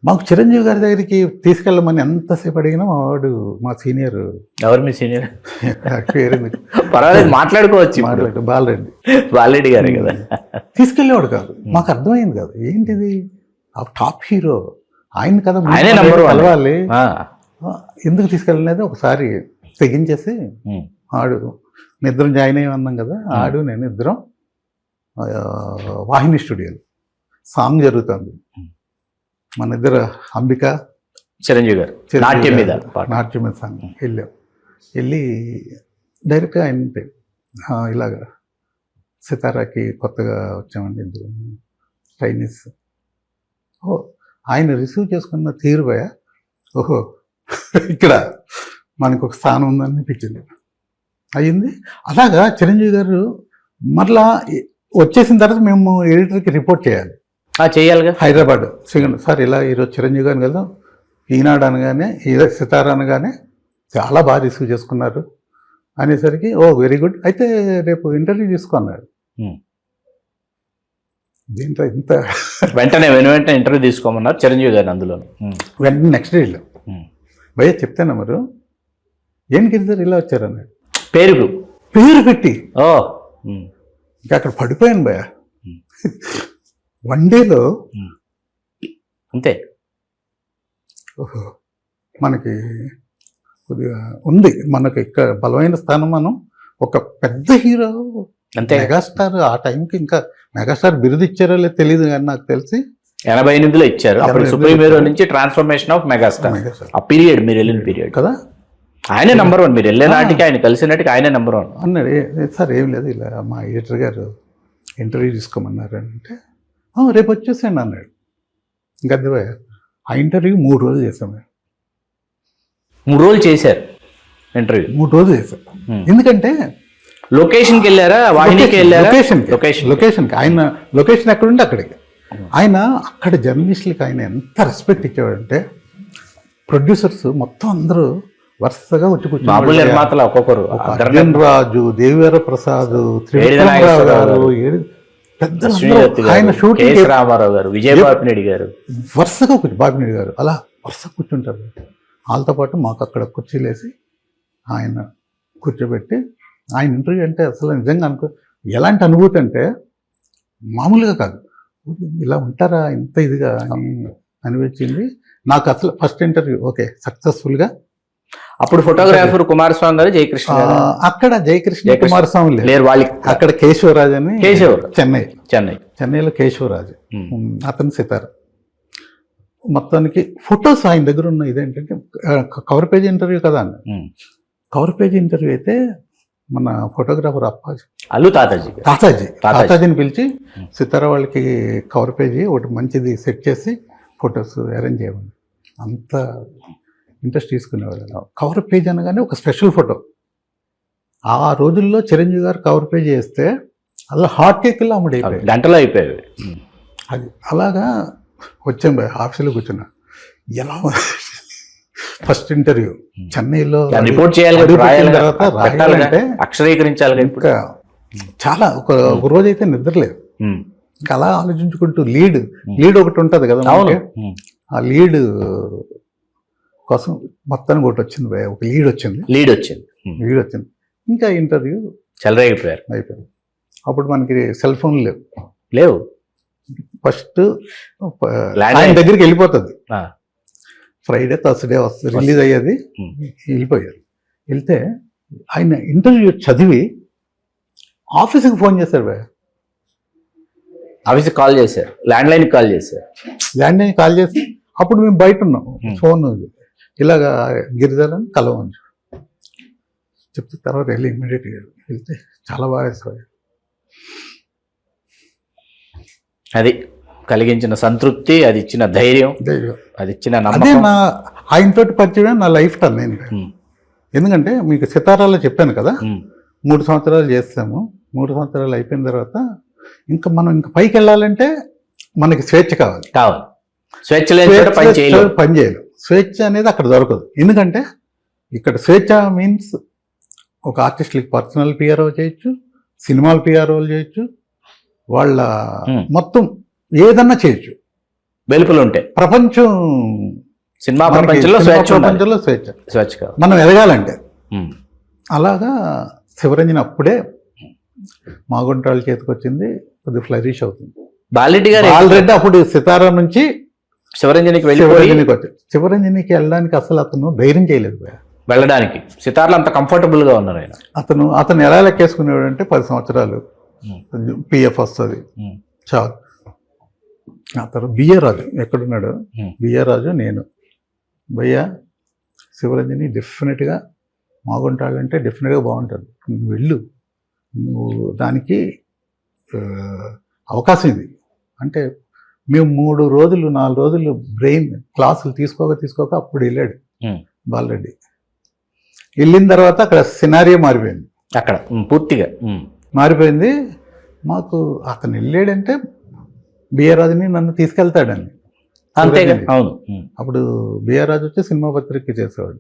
మాకు చిరంజీవి గారి దగ్గరికి తీసుకెళ్ళమని ఎంతసేపు అడిగినా మా సీనియర్. ఎవరు మీ సీనియర్? పర్వాలేదు, మాట్లాడుకోవచ్చు. బాలరెడ్డి గారే కదా. తీసుకెళ్ళేవాడు కాదు, మాకు అర్థమైంది కాదు ఏంటిది, టాప్ హీరో ఆయన కదా, కలవాలి, ఎందుకు తీసుకెళ్ళలేదు. ఒకసారి తెగించేసి నిద్రం జాయిన్ అయ్యమన్నాం కదా, నేను ఇద్దరం వాహిని స్టూడియోలో సాంగ్ జరుగుతుంది. మన ఇద్దరు అంబిక, చిరంజీవి గారు నాట్యం మీద సాంగ్ వెళ్ళి డైరెక్ట్గా ఆయన ఇలాగా సితారాకి కొత్తగా వచ్చామండి ఇద్దరు చైనీస్. ఆయన రిసీవ్ చేసుకున్న తీరు భయ, ఓహో ఇక్కడ మనకు ఒక స్థానం ఉందని అనిపించింది. అయ్యింది. అలాగా చిరంజీవి గారు మరలా వచ్చేసిన తర్వాత మేము ఎడిటర్కి రిపోర్ట్ చేయాలి. చేయాలిగా. హైదరాబాద్ సార్ ఇలా ఈరోజు చిరంజీవి గారిని వెళ్దాం, ఈనాడు అనగానే సితార అనగానే చాలా బాగా రిసీవ్ చేసుకున్నారు అనేసరికి ఓ వెరీ గుడ్, అయితే రేపు ఇంటర్వ్యూ తీసుకున్నాడు. దీంట్లో ఇంత వెంటనే ఇంటర్వ్యూ తీసుకోమన్నారు చిరంజీవి గారిని. అందులో వెంటనే నెక్స్ట్ డేలో భయ్య చెప్తాను మరి ఏం గిరిజారు ఇలా వచ్చారన్నాడు. పేరు పెట్టి ఇంకా అక్కడ పడిపోయాను భయ్య. వన్ డేలో అంతే. ఓహో, మనకి కొద్దిగా ఉంది, మనకి ఇక్కడ బలమైన స్థానం. మనం ఒక పెద్ద హీరో అంతే. మెగాస్టార్ ఆ టైంకి, ఇంకా మెగాస్టార్ బిరుదు ఇచ్చారో లేదు తెలియదు కానీ నాకు తెలిసి 88లో ఇచ్చారు. అప్పుడు సుప్రీం హీరో నుంచి ట్రాన్స్ఫర్మేషన్ ఆఫ్ మెగాస్టార్. ఆ పీరియడ్ మీరు వెళ్ళిన పీరియడ్ కదా, ఆయనే నెంబర్ 1. మీరు వెళ్ళే నాటికి ఆయన కలిసినట్టుగా ఆయనే నెంబర్ 1 అన్నాడు. సార్ ఏం లేదు, ఇలా మా ఎడిటర్ గారు ఇంటర్వ్యూ తీసుకోమన్నారు అంటే రేపు వచ్చేసాను అన్నాడు. ఇంకా అదే ఆ ఇంటర్వ్యూ 3 రోజులు చేశాం మేము. 3 రోజులు చేశారు ఇంటర్వ్యూ. 3 రోజులు చేశాం. ఎందుకంటే లొకేషన్కి వెళ్ళారా, వాహినికి వెళ్ళారా? లొకేషన్కి. ఆయన లొకేషన్ ఎక్కడుంటే అక్కడికి. ఆయన అక్కడ జర్నలిస్టులకి ఆయన ఎంత రెస్పెక్ట్ ఇచ్చేవాడంటే, ప్రొడ్యూసర్స్ మొత్తం అందరూ వరుసగా వచ్చి కూర్చొని నిర్మాతలు ఒక్కొక్కరు, అర్జున్ రాజు, దేవివర ప్రసాద్, త్రివిక్రమరావు గారు, పెద్ద ఆయన షూటింగ్, రామారావు గారు, విజయబాపినేడి గారు వరుసగా బాపినేడి గారు అలా వరుసగా కూర్చుంటారు. వాళ్ళతో పాటు మాకు అక్కడ కుర్చీలేసి ఆయన కూర్చోబెట్టి ఆయన ఇంటర్వ్యూ అంటే అసలు నిజంగా ఎలాంటి అనుభూతి అంటే మామూలుగా కాదు, ఇలా ఉంటారా ఇంత ఇదిగా అని అనిపించింది నాకు. అసలు ఫస్ట్ ఇంటర్వ్యూ ఓకే సక్సెస్ఫుల్గా. అప్పుడు ఫోటోగ్రాఫర్ కుమారస్వామి గారు, జయకృష్ణ అక్కడ జయకృష్ణ కుమారస్వామి లేరు, వాళ్ళకి అక్కడ కేశవరాజు అని, చెన్నైలో కేశవరాజు, అతను సితార. మొత్తానికి ఫొటోస్ ఆయన దగ్గర ఉన్న ఇదేంటంటే కవర్ పేజ్ ఇంటర్వ్యూ కదా అన్న. కవర్ పేజ్ ఇంటర్వ్యూ అయితే మన ఫోటోగ్రాఫర్ అప్పాజీ, అల్లు తాతాజీని పిలిచి సితార వాళ్ళకి కవర్ పేజీ ఒకటి మంచిది సెట్ చేసి ఫొటోస్ అరేంజ్ చేయమని అంత ఇంట్రెస్ట్ తీసుకునేవాళ్ళు. కవర్ పేజ్ అనగానే ఒక స్పెషల్ ఫోటో. ఆ రోజుల్లో చిరంజీవి గారు కవర్ పేజ్ చేస్తే అలా హాట్ కేక్లో అమ్ముడు అయిపోయాయి, గంటలో అయిపోయాయి అది. అలాగా వచ్చాం ఆఫీసులో కూర్చున్నా. ఎలా ఫస్ట్ ఇంటర్వ్యూ చెన్నైలో రిపోర్ట్ చేయాలి, తర్వాత రాయాలంటే అక్షరీకరించాలి. ఇంకా చాలా ఒక రోజు అయితే నిద్రలేదు. ఇంకా అలా ఆలోచించుకుంటూ లీడ్ ఒకటి ఉంటుంది కదా, ఆ లీడ్ కోసం మొత్తానికి ఒకటి వచ్చింది, ఒక లీడ్ వచ్చింది. ఇంకా ఇంటర్వ్యూ అయిపోయింది. అప్పుడు మనకి సెల్ ఫోన్ లేవు. ఫస్ట్ ఆయన దగ్గరికి వెళ్ళిపోతుంది, ఫ్రైడే థర్స్డే వస్తుంది, రిలీజ్ అయ్యేది. వెళ్తే ఆయన ఇంటర్వ్యూ చదివి ఆఫీస్కి ఫోన్ చేశారు భయ. ఆఫీస్కి కాల్ చేశారు, ల్యాండ్ లైన్ కాల్ చేసి అప్పుడు మేము బయట ఉన్నాం, ఫోన్ ఇలాగా గిరిజాలని కలవని చెప్తే తర్వాత వెళ్ళి ఇమ్మీడియట్గా వెళ్తే చాలా బాగా వేస్తారు. అది కలిగించిన సంతృప్తి, అది ఇచ్చిన ధైర్యం, అది ఇచ్చిన అదే ఆయనతోటి పరిచయం నా లైఫ్ టైం. ఎందుకంటే మీకు సితారాలో చెప్పాను కదా, 3 సంవత్సరాలు చేస్తాము. 3 సంవత్సరాలు అయిపోయిన తర్వాత ఇంకా మనం ఇంకా పైకి వెళ్ళాలంటే మనకి స్వేచ్ఛ కావాలి. పని చేయాలి. స్వేచ్ఛ అనేది అక్కడ దొరకదు. ఎందుకంటే ఇక్కడ స్వేచ్ఛ మీన్స్ ఒక ఆర్టిస్ట్లకి పర్సనల్ పిఆర్ఓ చేయొచ్చు, సినిమాలు పిఆర్ఓలు చేయొచ్చు, వాళ్ళ మొత్తం ఏదన్నా చేయొచ్చు, వెలుపులు ఉంటాయి. ప్రపంచం సినిమా ప్రపంచంలో స్వేచ్ఛ మనం ఎదగాలంటే. అలాగా శివరంజన్ అప్పుడే మాగుంటాళ్ళ చేతికి వచ్చింది, కొద్దిగా ఫ్లరిష్ అవుతుంది. బాలరెడ్డి గారు ఆల్రెడీ అప్పుడు సితారా నుంచి శివరంజనికి వచ్చి శివరంజనికి వెళ్ళడానికి అసలు అతను ధైర్యం చేయలేదు వెళ్ళడానికి. సితార్లో అంత కంఫర్టబుల్ గా ఉన్నారు ఆయన. అతను ఎలా లెక్కేసుకునేవాడు అంటే 10 సంవత్సరాలు పిఎఫ్ వస్తుంది చాలు. ఆ తర్వాత బిఏ రాజు ఎక్కడున్నాడు, బిఏ రాజు నేను భయ్యా శివరంజని డెఫినెట్గా మాగుంటాడంటే డెఫినెట్గా బాగుంటుంది, నువ్వు వెళ్ళు, నువ్వు దానికి అవకాశం ఇది అంటే. మేము 3 రోజులు 4 రోజులు బ్రెయిన్ క్లాసులు తీసుకోక అప్పుడు వెళ్ళాడు బాలరెడ్డి. వెళ్ళిన తర్వాత అక్కడ సినారియో మారిపోయింది. అక్కడ పూర్తిగా మారిపోయింది. మాకు అతను వెళ్ళాడంటే బిఆర్ రాజుని నన్ను తీసుకెళ్తాడని. అంతేగా. అవును. అప్పుడు బిఆర్ రాజు వచ్చి సినిమా పత్రిక చేసేవాడు.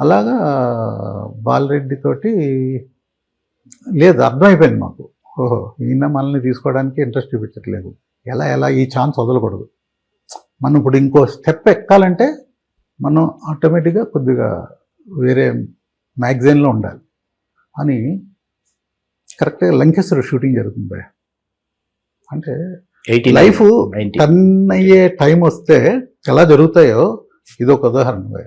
అలాగా బాలరెడ్డి తోటి లేదు, అర్థమైపోయింది మాకు. ఓహో, ఈయన మనల్ని తీసుకోవడానికి ఇంట్రెస్ట్ చూపించట్లేదు, ఎలా ఈ ఛాన్స్ వదలకూడదు. మనం ఇప్పుడు ఇంకో స్టెప్ ఎక్కాలంటే మనం ఆటోమేటిక్గా కొద్దిగా వేరే మ్యాగజైన్లో ఉండాలి అని. కరెక్ట్గా లంకేశ్వర షూటింగ్ జరుగుతుంది భయ. అంటే లైఫ్ టర్న్ అయ్యే టైం వస్తే ఎలా జరుగుతాయో ఇది ఒక ఉదాహరణ భయ.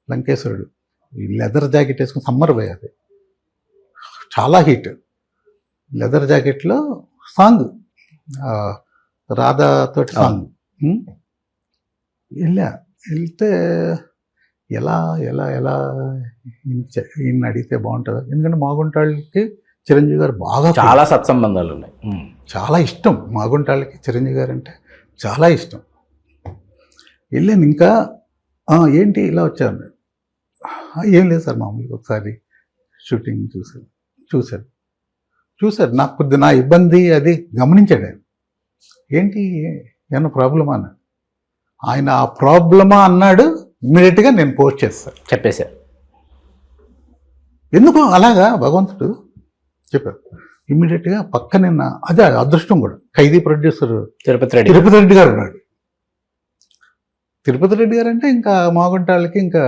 లంకేశ్వరుడు ఈ లెదర్ జాకెట్ వేసుకుని, సమ్మర్ భయ, అది చాలా హీట్. లెదర్ జాకెట్లో సాంగ్, రాధాతోటి సాంగ్. వెళ్తే ఎలా ఈయన అడిగితే బాగుంటుందా? ఎందుకంటే మాగుంటాళ్ళకి చిరంజీవి గారు బాగా చాలా సత్సంబంధాలు ఉన్నాయి. చాలా ఇష్టం మాగుంటాళ్ళకి చిరంజీవి గారు అంటే చాలా ఇష్టం. వెళ్ళాను. ఇంకా ఏంటి ఇలా వచ్చాను? ఏం లేదు సార్, మామూలుగా ఒకసారి షూటింగ్ చూశారు. నాకు కొద్ది నా ఇబ్బంది అది గమనించాడు ఆయన. ఏంటి ఏమన్నా ప్రాబ్లమా అన్నాడు. ఆయన ఆ ప్రాబ్లమా అన్నాడు. ఇమ్మీడియట్గా నేను పోస్ట్ చేస్తాను చెప్పేశారు. ఎందుకు అలాగా భగవంతుడు చెప్పారు. ఇమ్మీడియట్గా పక్కనే అదే అదృష్టం కూడా, ఖైదీ ప్రొడ్యూసర్ తిరుపతి రెడ్డి గారు ఉన్నాడు. తిరుపతి రెడ్డి గారు అంటే ఇంకా మాగుంటాళ్ళకి ఇంకా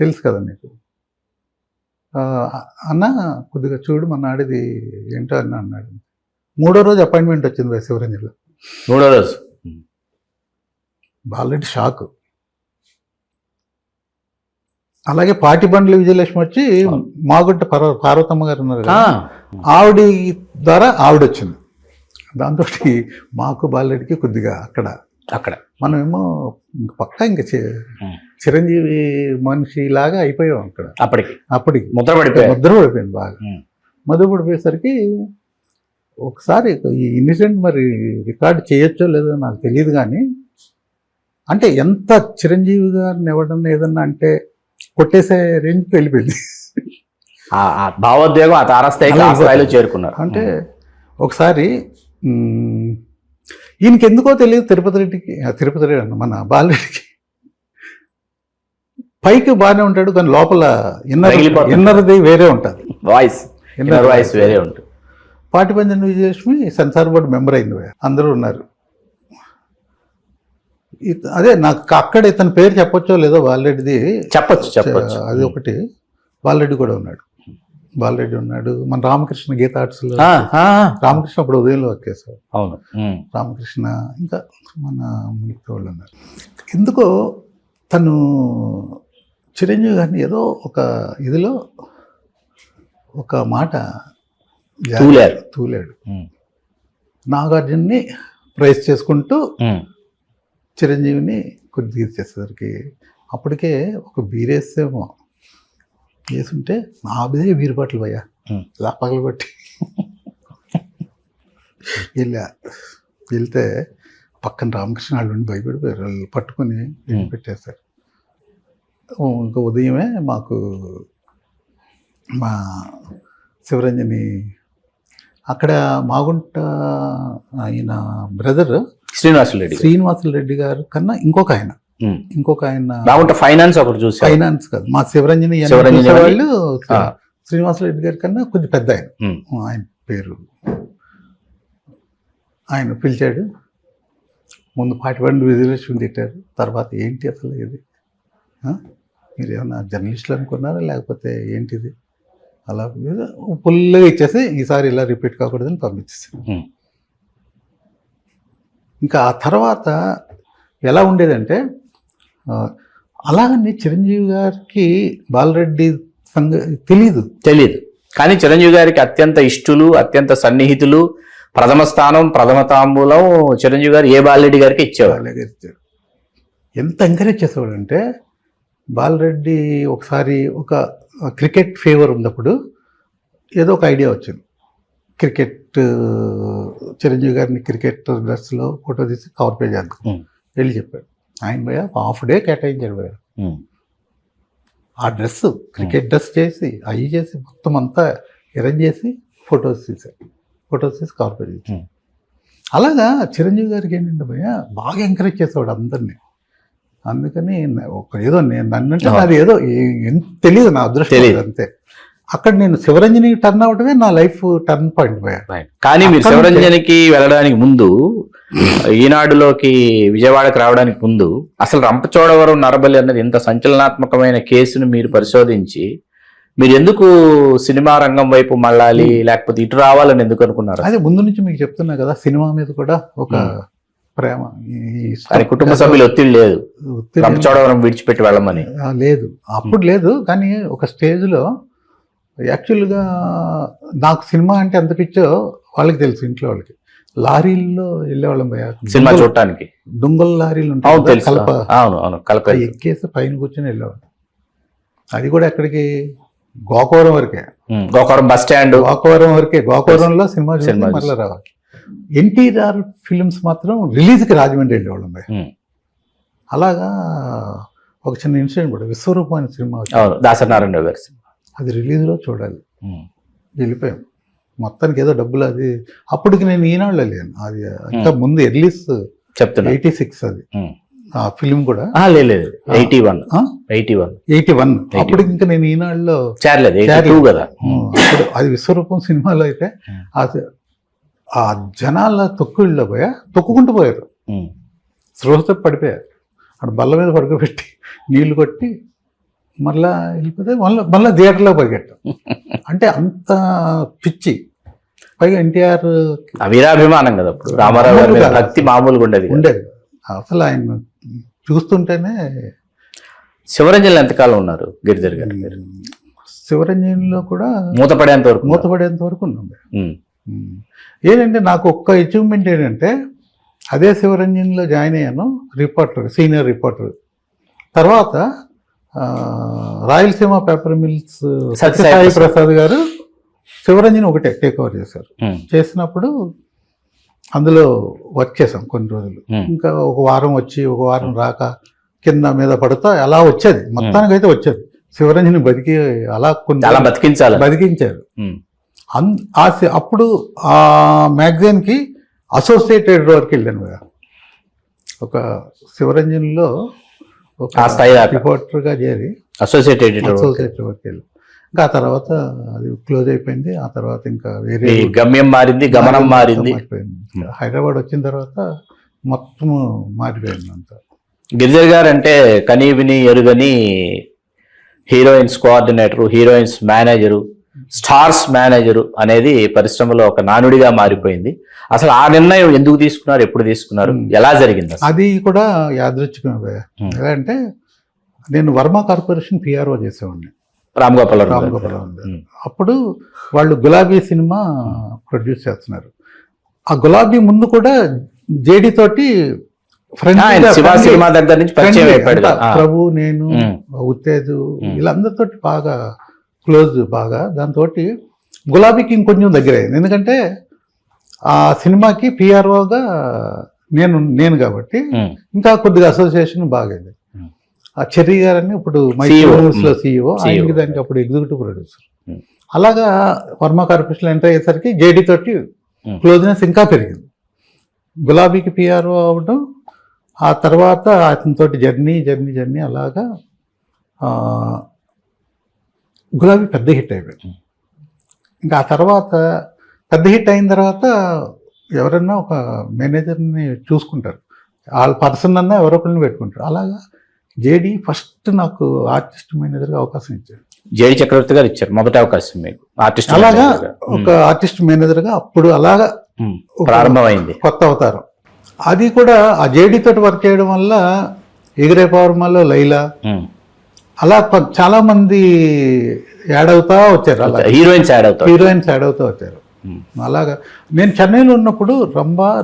తెలుసు కదా నీకు. అన్న కొద్దిగా చూడు మన ఆడిది ఏంటో అన్నాడు. 3వ రోజు అపాయింట్మెంట్ వచ్చింది శివరంజన్లో. 3వ రోజు బాలరెడ్డి షాక్. అలాగే పాటిబండ్ల విజయలక్ష్మి వచ్చి మాగుంట పార్వతమ్మ గారు ఉన్నారు కదా, ఆవిడ ద్వారా ఆవిడ వచ్చింది. దాంతో మాకు బాలరెడ్డికి కొద్దిగా అక్కడ మనమేమో పక్కా ఇంకా చిరంజీవి మనిషి లాగా అయిపోయాం అక్కడ. అప్పటికి ముద్ర పడిపోయింది బాగా. ముద్ర పడిపోయేసరికి ఒకసారి ఈ ఇన్సిడెంట్ మరి రికార్డ్ చేయొచ్చో లేదో నాకు తెలియదు, కానీ అంటే ఎంత చిరంజీవి గారిని ఎవడన్నా ఏదన్నా అంటే కొట్టేసే రేంజ్కి వెళ్ళిపోయింది. భావోద్వేగం ఆ తారస్థాయిలో చేరుకున్నారు. అంటే ఒకసారి ఈయనకి ఎందుకో తెలియదు, తిరుపతి రెడ్డి అన్న మన బాలరెడ్డికి పైకి బాగానే ఉంటాడు, కానీ లోపల ఇన్నర్ది వేరే ఉంటుంది, ఇన్నర్ వాయిస్ వేరే ఉంటుంది. పాటిబంధన్ విజయలక్ష్మి సెన్సార్ బోర్డు మెంబర్ అయింది, అందరూ ఉన్నారు. అదే నాకు అక్కడ ఇతని పేరు చెప్పొచ్చో లేదో, బాలరెడ్డిది చెప్పొచ్చు. అది ఒకటి. బాలరెడ్డి కూడా ఉన్నాడు, మన రామకృష్ణ గీత ఆర్ట్స్లో రామకృష్ణ అప్పుడు ఉదయంలో వర్క్ చేశారు. అవును, రామకృష్ణ ఇంకా మన మిగతా వాళ్ళు ఉన్నారు. ఎందుకో తను చిరంజీవి గారిని ఏదో ఒక ఇదిలో ఒక మాట తూలాడు. నాగార్జున్ని ప్రైజ్ చేసుకుంటూ చిరంజీవిని కొద్దిగా చేసేసరికి అప్పటికే ఒక బీరేసేమో వేసుంటే నాదే బీరుబాట్లు పోయా ఇలా పగలగొట్టి వెళ్తే పక్కన రామకృష్ణ వాళ్ళు ఉండి భయపడిపోయారు. వాళ్ళు పట్టుకొని పెట్టేశారు. ఇంకా ఉదయమే మాకు మా శివరంజని అక్కడ మాగుంట ఆయన బ్రదర్ శ్రీనివాసులు రెడ్డి గారు కన్నా ఇంకొక ఆయన ఫైనాన్స్ ఒకటి చూసి, ఫైనాన్స్ కాదు, మా శివరంజని వాళ్ళు శ్రీనివాసులు రెడ్డి గారి కన్నా కొంచెం పెద్ద ఆయన పేరు. ఆయన పిలిచాడు. ముందు పాటిబండి విజయలక్ష్మి తిట్టారు. తర్వాత ఏంటి అసలు ఇది, మీరు ఏమన్నా జర్నలిస్టులు అనుకున్నారా లేకపోతే ఏంటిది, అలా ఫుల్గా ఇచ్చేసి ఈసారి ఇలా రిపీట్ కాకూడదని పంపించేసాను. ఇంకా ఆ తర్వాత ఎలా ఉండేదంటే, అలాగని చిరంజీవి గారికి బాలరెడ్డి తెలీదు, కానీ చిరంజీవి గారికి అత్యంత ఇష్టలు, అత్యంత సన్నిహితులు, ప్రథమ స్థానం, ప్రథమ తాంబూలం చిరంజీవి గారు ఏ బాలరెడ్డి గారికి ఇచ్చేవారు. ఎంత ఎంకరేజ్ చేసేవాడు అంటే, బాలరెడ్డి ఒకసారి ఒక క్రికెట్ ఫేవర్ ఉన్నప్పుడు ఏదో ఒక ఐడియా వచ్చింది. క్రికెట్ చిరంజీవి గారిని క్రికెట్ డ్రెస్లో ఫోటో తీసి కవర్ పేజ్ చేద్దాం వెళ్ళి చెప్పాడు. ఆయన పోయా హాఫ్ డే కేటాయించాడు. పోయా ఆ డ్రెస్ క్రికెట్ డ్రెస్ చేసి అవి చేసి మొత్తం అంతా అరేంజ్ చేసి ఫొటోస్ తీసి కార్పొరేట్ చేసి అలాగా చిరంజీవి గారికి ఏంటంటే భయ్య బాగా ఎంకరేజ్ చేసేవాడు అందరినీ. అందుకని ఏదో నేను నన్నంటే అది ఏదో తెలియదు, నా అదృష్టం తెలియదు అంతే. అక్కడ నేను శివరంజని టర్న్ అవడమే నా లైఫ్ టర్న్ పాయింట్ భయ్య. కానీ మీరు శివరంజనికి వెళ్ళడానికి ముందు, ఈనాడులోకి విజయవాడకి రావడానికి ముందు అసలు రంపచోడవరం నరబలి అన్నది ఇంత సంచలనాత్మకమైన కేసును మీరు పరిశోధించి మీరు ఎందుకు సినిమా రంగం వైపు మళ్ళాలి, లేకపోతే ఇటు రావాలని ఎందుకు అనుకున్నారు? అదే ముందు నుంచి మీకు చెప్తున్నా కదా, సినిమా మీద కూడా ఒక ప్రేమ. కుటుంబ సభ్యులు ఒత్తిడి లేదు రంపచోడవరం విడిచిపెట్టి వెళ్ళమని? లేదు, అప్పుడు లేదు. కానీ ఒక స్టేజ్లో యాక్చువల్గా నాకు సినిమా అంటే ఎంత పిచ్చో వాళ్ళకి తెలుసు, ఇంట్లో వాళ్ళకి. లారీల్లో వెళ్ళేవాళ్ళం భయ్యా సినిమా చూడటానికి. దుంగల లారీలు ఉంటాయి, కలప ఎక్కేసి పైన కూర్చొని వెళ్ళేవాళ్ళం. అది కూడా ఎక్కడికి, గోకవరం వరకే, గోకవరం బస్ స్టాండ్, గోకవరం వరకే. గోకవరంలో సినిమా చూసి మళ్ళీ రావాలి. ఎన్టీఆర్ ఫిలిమ్స్ మాత్రం రిలీజ్కి రాజమండ్రి వెళ్ళేవాళ్ళం భయ్యా. అలాగా ఒక చిన్న ఇన్సిడెంట్ కూడా, విశ్వరూపం అనే సినిమా దాసనారాయణ గారి సినిమా, అది రిలీజ్లో చూడాలి, వెళ్ళిపోయాం. మొత్తానికి ఏదో డబ్బులు, అది అప్పటికి నేను ఈనాడులో లేను, అది ఇంకా ముందు ఎర్లీస్ చెప్తున్నా 86 అది ఆ ఫిలిం కూడా. లేదు 81. అప్పటికి ఇంకా నేను ఈనాడులో కదా. అప్పుడు అది విశ్వరూపం సినిమాలో అయితే ఆ జనాల తొక్కుళ్ళలో పోయా, తొక్కుకుంటూ పోయారు, స్రోత పడిపోయారు. అక్కడ బల్ల మీద పడుకోబెట్టి నీళ్లు కొట్టి మళ్ళా వెళ్ళిపోతే మళ్ళీ థియేటర్లో పరిగెట్టాం. అంటే అంత పిచ్చి. పైగా ఎన్టీఆర్ వీరాభిమానం కదా అప్పుడు, రామారావు భక్తి మామూలుగా ఉండేది. అసలు ఆయన చూస్తుంటేనే. శివరంజన్లో ఎంతకాలం ఉన్నారు గిరిధర్ గారు? శివరంజన్లో కూడా మూతపడేంత వరకు ఉన్నాం. ఏంటంటే నాకు ఒక్క అచీవ్మెంట్ ఏంటంటే, అదే శివరంజన్లో జాయిన్ అయ్యాను రిపోర్టర్, సీనియర్ రిపోర్టర్. తర్వాత రాయలసీమ పేపర్ మిల్స్ సత్యసాయి ప్రసాద్ గారు శివరంజన్ ఒకటే టేక్ ఓవర్ చేశారు. చేసినప్పుడు అందులో వర్క్ చేసాం కొన్ని రోజులు. ఇంకా ఒక వారం వచ్చి ఒక వారం రాక కింద మీద పడుతా అలా వచ్చేది, మొత్తానికి అయితే వచ్చేది. శివరంజన్ బతికి అలా కొన్ని బతికించారు. అప్పుడు ఆ మ్యాగజైన్కి అసోసియేటెడ్ వరకు వెళ్ళాను కదా, ఒక శివరంజన్లో ఒక రిపోర్టర్గా చేరి అసోసియేటెడ్ వరకు వెళ్ళి, ఇంకా ఆ తర్వాత అది క్లోజ్ అయిపోయింది. ఆ తర్వాత ఇంకా వేరే గమ్యం మారింది, గమనం మారింది. హైదరాబాద్ వచ్చిన తర్వాత మొత్తం మారిపోయింది అంతా. గిరిజర్ గారు అంటే కనీ విని ఎరుగని heroines coordinator, heroines manager, stars manager అనేది పరిశ్రమలో ఒక నానుడిగా మారిపోయింది. అసలు ఆ నిర్ణయం ఎందుకు తీసుకున్నారు, ఎప్పుడు తీసుకున్నారు, ఎలా జరిగింది? అది కూడా యాదృచ్ఛికమే. ఎలా అంటే, నేను వర్మ కార్పొరేషన్ పిఆర్ఓ చేసేవాడిని, రామగోపాలరావు. అప్పుడు వాళ్ళు గులాబీ సినిమా ప్రొడ్యూస్ చేస్తున్నారు. ఆ గులాబీ ముందు కూడా జేడి తోటి సినిమా దగ్గర నుంచి ప్రభు, నేను, ఉత్తేజు వీళ్ళందరితో బాగా క్లోజ్. బాగా దాంతో గులాబీకి ఇంకొంచెం దగ్గర అయింది. ఎందుకంటే ఆ సినిమాకి పిఆర్ఓగా నేను కాబట్టి ఇంకా కొద్దిగా అసోసియేషన్ బాగైంది. ఆ చెర్రీ గారని ఇప్పుడు మైక్రోలో CEO, ఆయనకి దానికి అప్పుడు ఎగ్జిక్యూటివ్ ప్రొడ్యూసర్. అలాగా వర్మ కార్పొరేషన్ ఎంటర్ అయ్యేసరికి జేడీ తోటి క్లోజ్నెస్ ఇంకా పెరిగింది. గులాబీకి పిఆర్ఓ అవ్వడం, ఆ తర్వాత అతనితోటి జర్నీ అలాగా గులాబీ పెద్ద హిట్ అయిపోయింది. ఇంకా ఆ తర్వాత పెద్ద హిట్ అయిన తర్వాత ఎవరన్నా ఒక మేనేజర్ని చూసుకుంటారు, వాళ్ళ పర్సన్ అన్నా ఎవరో ఒకరిని పెట్టుకుంటారు. అలాగా జేడీ ఫస్ట్ నాకు ఆర్టిస్ట్ మేనేజర్గా అవకాశం ఇచ్చారు. జేడీ చక్రవర్తి గారు ఇచ్చారు మొదటి అవకాశం మీకు ఆర్టిస్ట్. అలాగా ఒక ఆర్టిస్ట్ మేనేజర్గా అప్పుడు అలాగా ప్రారంభమైంది కొత్త అవతారం. అది కూడా ఆ జేడీ తోటి వర్క్ చేయడం వల్ల ఎగిరే పవర్మలో లైలా, అలా చాలా మంది యాడ్ అవుతా వచ్చారు. అలా హీరోయిన్స్ యాడ్ అవుతా వచ్చారు. అలాగా నేను చెన్నైలో ఉన్నప్పుడు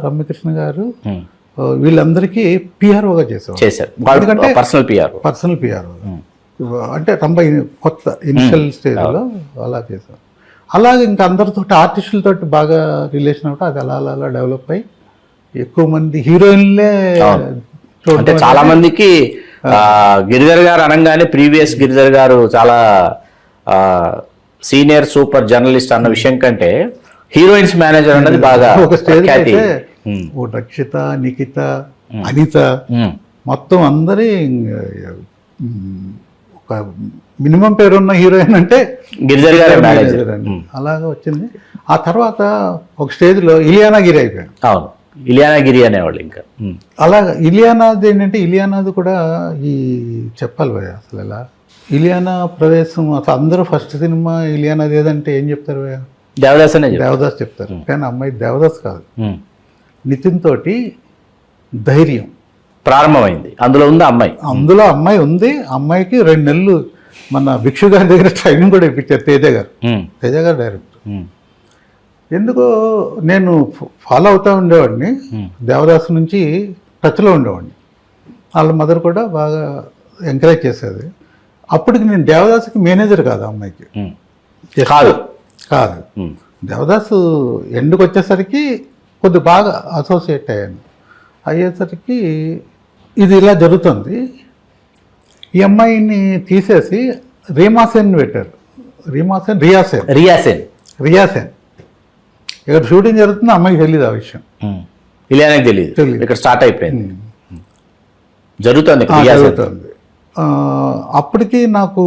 రమ్యకృష్ణ గారు వీళ్ళందరికీ పిఆర్ఓగా చేశారు. ఎందుకంటే పర్సనల్ పిఆర్ఓ అంటే రంభ కొత్త ఇనిషియల్ స్టేజ్లో అలా చేశారు. అలాగే ఇంకా అందరితో ఆర్టిస్టులతో బాగా రిలేషన్ అవ్వటం, అది అలా డెవలప్ అయ్యి ఎక్కువ మంది హీరోయిన్లే అంటే చాలా మందికి గిరిధర్ గారు అనగానే ప్రీవియస్ గిరిధర్ గారు చాలా సీనియర్ సూపర్ జర్నలిస్ట్ అన్న విషయం కంటే హీరోయిన్స్ మేనేజర్ అన్నది బాగా ఒక స్టేజ్ ఖ్యాతి. ఓ రక్షిత, నిఖిత, అనిత మొత్తం అందరి ఒక మినిమం పేరున్న హీరోయిన్ అంటే గిరిధర్ గారే మేనేజర్. మేనేజర్ అని అలాగా వచ్చింది. ఆ తర్వాత ఒక స్టేజ్లో ఇలియానా గిరి అయిపోయాను. అవును, ఇలియానా గిరి అనేవాళ్ళు ఇంకా. అలాగా ఇలియానాది ఏంటంటే ఇలియానాది కూడా ఈ చెప్పాలి భయ అసలు ఎలా ఇలియానా ప్రవేశం అసలు అందరూ ఫస్ట్ సినిమా ఇలియానాది ఏదంటే ఏం చెప్తారు భయ? దేవదాస్ అనే దేవదాస్ చెప్తారు. కానీ అమ్మాయి దేవదాస్ కాదు, నితిన్ తోటి ధైర్యం ప్రారంభమైంది. అందులో ఉంది అమ్మాయి. అందులో అమ్మాయి ఉంది. అమ్మాయికి 2 నెలలు మన భిక్షు గారి దగ్గర ట్రైనింగ్ కూడా ఇప్పించారు తేజ గారు డైరెక్టర్. ఎందుకో నేను ఫాలో అవుతూ ఉండేవాడిని, దేవదాస్ నుంచి టచ్లో ఉండేవాడిని. వాళ్ళ మదర్ కూడా బాగా ఎంకరేజ్ చేసేది. అప్పటికి నేను దేవదాస్కి మేనేజర్ కాదు, అమ్మాయికి కాదు కాదు. దేవదాస్ ఎండుకు వచ్చేసరికి కొద్ది బాగా అసోసియేట్ అయ్యేసరికి ఇది ఇలా జరుగుతుంది. ఈ అమ్మాయిని తీసేసి రీమాసేన్ పెట్టారు. రియాసేన్ ఇక్కడ షూటింగ్ జరుగుతుంది. అమ్మాయికి తెలియదు ఆ విషయం, ఇలియానాకి తెలియదు. ఇక్కడ స్టార్ట్ అయిపోయింది, జరుగుతుంది. అప్పటికి నాకు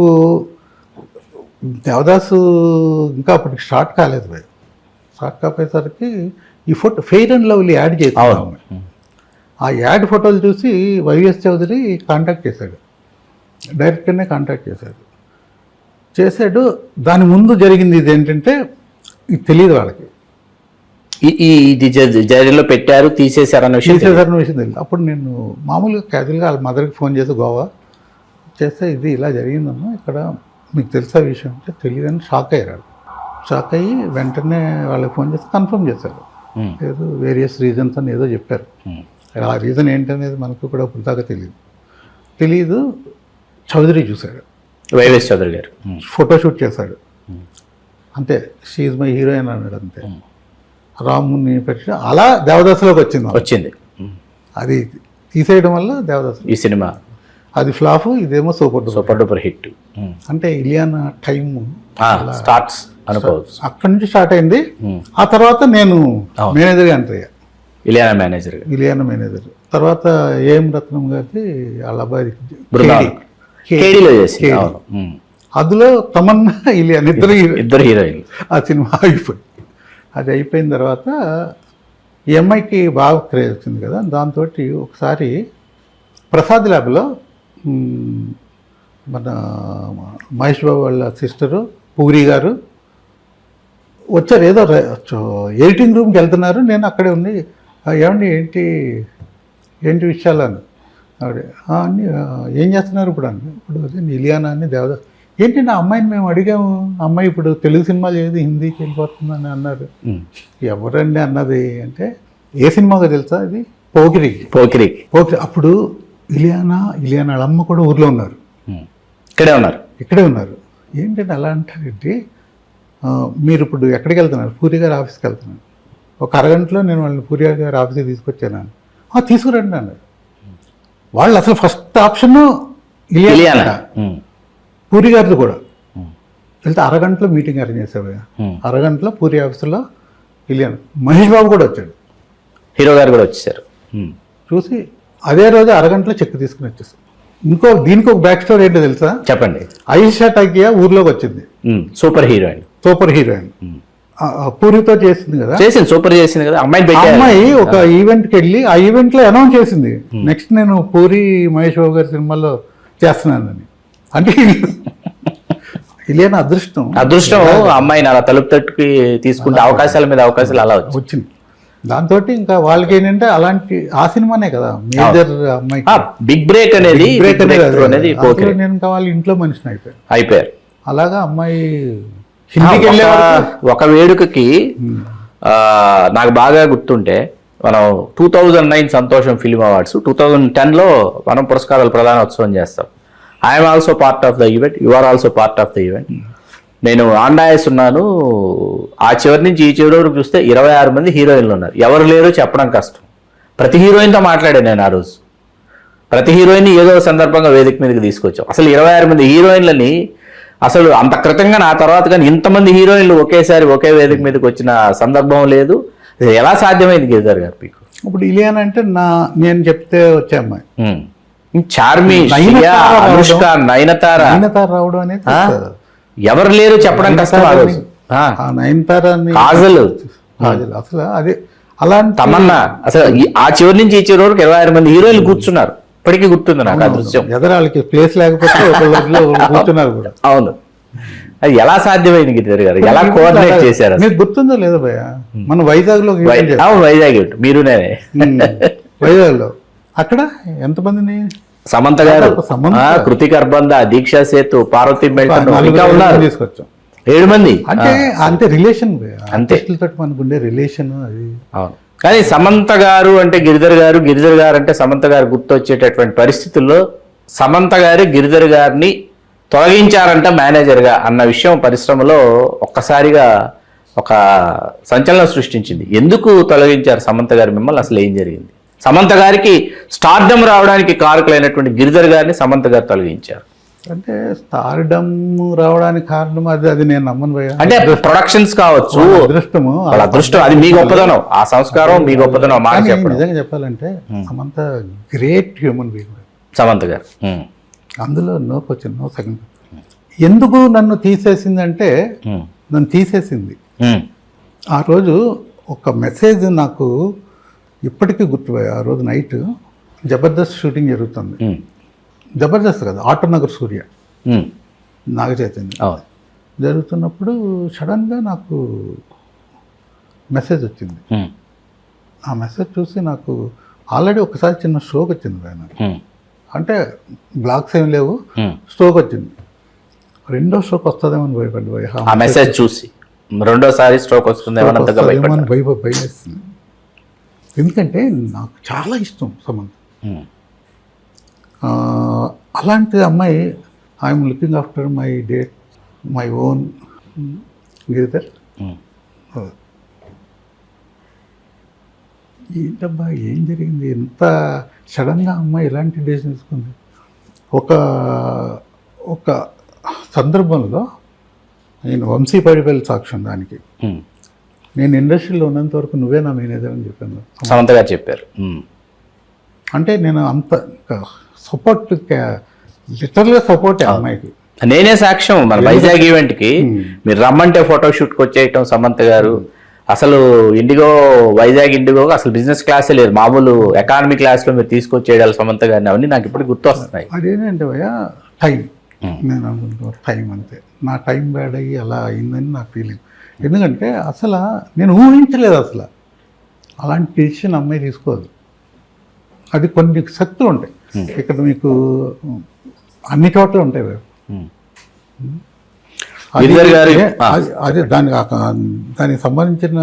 దేవదాసు ఇంకా అప్పటికి స్టార్ట్ కాలేదు భయ్. స్టార్ట్ కాపోయేసరికి ఈ photo fair and lovely ad చేసాను. ఆ యాడ్ ఫోటోలు చూసి వైఎస్ చౌదరి కాంటాక్ట్ చేశాడు, డైరెక్టర్నే కాంటాక్ట్ చేశాడు. దాని ముందు జరిగింది ఇది ఏంటంటే ఇది తెలియదు వాళ్ళకి, ఇది జైల్లో పెట్టారు తీసేశారన్న విషయం తెలియదు. అప్పుడు నేను మామూలుగా క్యాజువల్గా వాళ్ళ మదర్కి ఫోన్ చేసి గోవా చేస్తే ఇది ఇలా జరిగిందమ్మా, ఇక్కడ మీకు తెలిసే విషయం అంటే తెలియదని షాక్ అయ్యారు. షాక్ అయ్యి వెంటనే వాళ్ళకి ఫోన్ చేసి కన్ఫర్మ్ చేశారు. ఏదో వేరియస్ రీజన్స్ అని ఏదో చెప్పారు. ఆ రీజన్ ఏంటనేది మనకు కూడా పుల్తాగా తెలియదు. చౌదరి చూశాడు, వైఎస్ చౌదరి గారు ఫోటోషూట్ చేశాడు. అంతే, షీఈ్ మై హీరోయిన్ అన్నాడు. అంతే, రాముని పెట్టి అలా దేవదాసులోకి వచ్చింది. అది తీసేయడం వల్ల దేవదాసు ఈ సినిమా అది ఫ్లాప్, ఇదేమో సూపర్ డూపర్ హిట్. అంటే ఇలియానా టైమ్ స్టార్ట్స్ అనుకోవచ్చు. అక్కడి నుంచి స్టార్ట్ అయింది. ఆ తర్వాత నేను మేనేజర్గా ఎంటర్ అయ్యా. ఇలియానా మేనేజర్ తర్వాత ఏం రత్నం గారి వాళ్ళ అబ్బాయి అందులో తమన్నా ఇలియానా ఇద్దరు హీరోయిన్. ఆ సినిమా అయిపోయింది. అది అయిపోయిన తర్వాత ఈ అమ్మాయికి బాగా క్రేజ్ వచ్చింది కదా. దాంతో ఒకసారి ప్రసాద్ ల్యాబ్లో మన మహేష్ బాబు వాళ్ళ సిస్టరు పూరి గారు వచ్చారు. ఏదో ఎడిటింగ్ రూమ్కి వెళ్తున్నారు. నేను అక్కడే ఉంది. ఏమండి ఏంటి విషయాలు అని ఆవిడ అన్నీ ఏం చేస్తున్నారు ఇప్పుడు అని. ఇప్పుడు ఇలియానా అని దేవదాస్ ఏంటి నా అమ్మాయిని మేము అడిగాము, అమ్మాయి ఇప్పుడు తెలుగు సినిమాలు ఏది హిందీకి వెళ్ళిపోతుందని అన్నారు. ఎవరండి అన్నది అంటే ఏ సినిమాగా తెలుసా, ఇది పోకిరి. అప్పుడు ఇలియానా వాళ్ళ అమ్మ కూడా ఊర్లో ఉన్నారు, ఇక్కడే ఉన్నారు. ఏంటంటే అలా అంటారేంటి, మీరు ఇప్పుడు ఎక్కడికి వెళ్తున్నారు? పూరి గారి ఆఫీస్కి వెళ్తున్నాను, ఒక అరగంటలో నేను వాళ్ళని పూరి గారి ఆఫీస్కి తీసుకొచ్చాను. తీసుకురండి అన్నారు. వాళ్ళు అసలు ఫస్ట్ ఆప్షన్ ఇలియానా, పూరి గారిది కూడా. వెళ్తే అరగంటలో మీటింగ్ అరేంజ్ చేశారు. అరగంటలో పూరి ఆఫీసులో ఇలియానా, మహేష్ బాబు కూడా వచ్చాడు, హీరో గారు కూడా వచ్చేసారు. చూసి అదే రోజు అరగంటలో చెక్ తీసుకుని వచ్చేసారు. దీనికి ఒక బ్యాక్ స్టోరీ ఏంటో తెలుసా? చెప్పండి. ఆయిషా టకియా ఊర్లోకి వచ్చింది, సూపర్ హీరోయిన్. పూరితో చేసింది కదా, సూపర్ చేసింది కదా. అమ్మాయి ఒక ఈవెంట్కి వెళ్ళి ఆ ఈవెంట్లో అనౌన్స్ చేసింది, నెక్స్ట్ నేను పూరి మహేష్ బాబు గారి సినిమాలో చేస్తున్నానని. అంటే ఇలియానా అదృష్టం అమ్మాయిని అలా తలుపు తట్టుకి తీసుకుంటే అవకాశాల మీద అవకాశాలు అలా వచ్చింది. దాంతో ఇంకా వాళ్ళకి ఏంటంటే అలాంటి ఆ సినిమానే కదా మేజర్ అమ్మాయి బిగ్ బ్రేక్ అనేది. నేను ఇంకా వాళ్ళ ఇంట్లో మనిషిని అయిపోయారు. అలాగా అమ్మాయి ఒక వేడుకకి నాకు బాగా గుర్తుంటే మనం 2009 సంతోషం ఫిల్మ్ అవార్డ్స్ 2010లో మనం పురస్కారాల ప్రధానోత్సవం చేస్తాం. I'm also part of the event, you are also part of the event. నేను ఆండాయస్ ఉన్నాను. ఆ చివరి నుంచి ఈ చివరి వరకు చూస్తే 26 మంది హీరోయిన్లు ఉన్నారు. ఎవరు లేరో చెప్పడం కష్టం. ప్రతి హీరోయిన్తో మాట్లాడాను నేను ఆ రోజు. ప్రతి హీరోయిన్ ఏదో ఒక సందర్భంగా వేదిక మీదకి తీసుకొచ్చాం. అసలు 26 మంది హీరోయిన్లని అసలు అంత క్రితంగా నా తర్వాత కానీ ఇంతమంది హీరోయిన్లు ఒకేసారి ఒకే వేదిక మీదకి వచ్చిన సందర్భం లేదు. ఎలా సాధ్యమైంది గిరిధర్ గారు మీకు? ఇప్పుడు ఇలియానా అంటే నేను చెప్తే వచ్చే అమ్మాయి. చార్మి, శ్రియా, అనుష్క, నయనతార రావడం అనేది ఎవరు లేరు చెప్పడం కష్టం. నయనతార, కాజల్ అసలు అదే అలాంటి తమన్నా, అసలు ఆ చివరి నుంచి ఈ చివరి వరకు 26 మంది హీరోయిన్లు కూర్చున్నారు. ఇప్పటికీ గుర్తుంది నాకు ఆ దృశ్యం. ఎదరాళ్ళకి ప్లేస్ లేకపోతే కూర్చున్నారు కూడా. అవును, అది ఎలా సాధ్యమైంది గిరిధర్ గారు? ఎలా కోఆర్డినేట్ చేశారు? మీకు గుర్తుందో లేదో భయ్య, మన వైజాగ్ లో వైజాగ్ మీరు నేనే వైజాగ్ లో అక్కడ ఎంతమందిని సమంత గారు, కృతిక అర్బంద, దీక్షా సేతు, పార్వతి మెల్టన్ తీసుకొచ్చాం. 7 మంది. అంటే రిలేషన్ అంతే మనకు ఉండే రిలేషన్ అది. అవును, కానీ సమంత గారు అంటే గిరిధర్ గారు, గిరిధర్ గారు అంటే సమంత గారు గుర్తొచ్చేటటువంటి పరిస్థితుల్లో సమంత గారు గిరిధర్ గారిని తొలగించారంట మేనేజర్గా అన్న విషయం పరిశ్రమలో ఒక్కసారిగా ఒక సంచలనం సృష్టించింది. ఎందుకు తొలగించారు సమంత గారు మిమ్మల్ని? అసలు ఏం జరిగింది? సమంత గారికి స్టార్డమ్ రావడానికి కారకులైనటువంటి గిరిధర్ గారిని సమంత గారు తొలగించారు అంటే స్టార్డమ్ రావడానికి కారణం అది నేను నమ్మను భయ్య. అంటే ప్రొడక్షన్స్ కావచ్చు, అదృష్టము, అదృష్టం, అది మీ గొప్పదనం, ఆ సంస్కారం మీ గొప్పదనం. మాట చెప్పండి. నిజంగా చెప్పాలంటే Samantha great human being Samantha గారు. అందులో నో క్వశ్చన్, నో సెకండ్. ఎందుకు నన్ను తీసేసిందంటే నన్ను తీసేసింది ఆ రోజు ఒక మెసేజ్ నాకు ఇప్పటికీ గుర్తుపోయా. ఆ రోజు నైట్ జబర్దస్త్ షూటింగ్ జరుగుతుంది. జబర్దస్త్ కదా, ఆటోనగర్ సూర్య, నాగ చైతన్య జరుగుతున్నప్పుడు సడన్గా నాకు మెసేజ్ వచ్చింది. ఆ మెసేజ్ చూసి నాకు ఆల్రెడీ ఒకసారి చిన్న స్ట్రోక్ వచ్చింది ఆయన. అంటే బ్లాక్స్ ఏం లేవు, స్ట్రోక్ వచ్చింది. రెండో స్ట్రోక్ వస్తుందేమో భయపడి ఆ మెసేజ్ చూసి రెండోసారి స్ట్రోక్ వస్తుందేమో భయమేస్తుంది. ఎందుకంటే నాకు చాలా ఇష్టం సమంత. అలాంటి అమ్మాయి I'm looking after my date, my own Giridhar. ఏంటబ్బా ఏం జరిగింది? ఎంత సడన్గా అమ్మాయి ఎలాంటి డెసిషన్ తీసుకుంది? ఒక సందర్భంలో నేను వంశీ పడిపల్లి సాక్ష్యం దానికి. నేను ఇండస్ట్రీలో ఉన్నంత వరకు నువ్వే నా మేనేజర్ అని చెప్పాను. సమంత గారు చెప్పారు. అంటే నేను అంత సపోర్ట్, లిటరల్గా సపోర్ట్ అమ్మాయికి. నేనే సాక్ష్యం. మన వైజాగ్ ఈవెంట్కి మీరు రమ్మంటే ఫోటోషూట్కి వచ్చేయటం సమంత గారు. అసలు ఇండిగో, వైజాగ్ ఇండిగో అసలు బిజినెస్ క్లాసే లేదు, మామూలు ఎకానమీ క్లాస్లో మీరు తీసుకొచ్చేయాలి సమంత గారిని. అవన్నీ నాకు ఇప్పుడు గుర్తొస్తున్నాయి. అదేంటంటే భయ్యా టైం, నేను అనుకుంటున్నా టైం అంతే. నా టైం బ్యాడ్ అయ్యి అలా అయిందని నా ఫీలింగ్. ఎందుకంటే అసలు నేను ఊహించలేదు అసలు అలాంటి డెసిషన్ అమ్మాయి తీసుకోదు. అది కొన్ని శక్తులు ఉంటాయి ఇక్కడ, మీకు అన్ని చోట్ల ఉంటాయి. అదే దానికి సంబంధించిన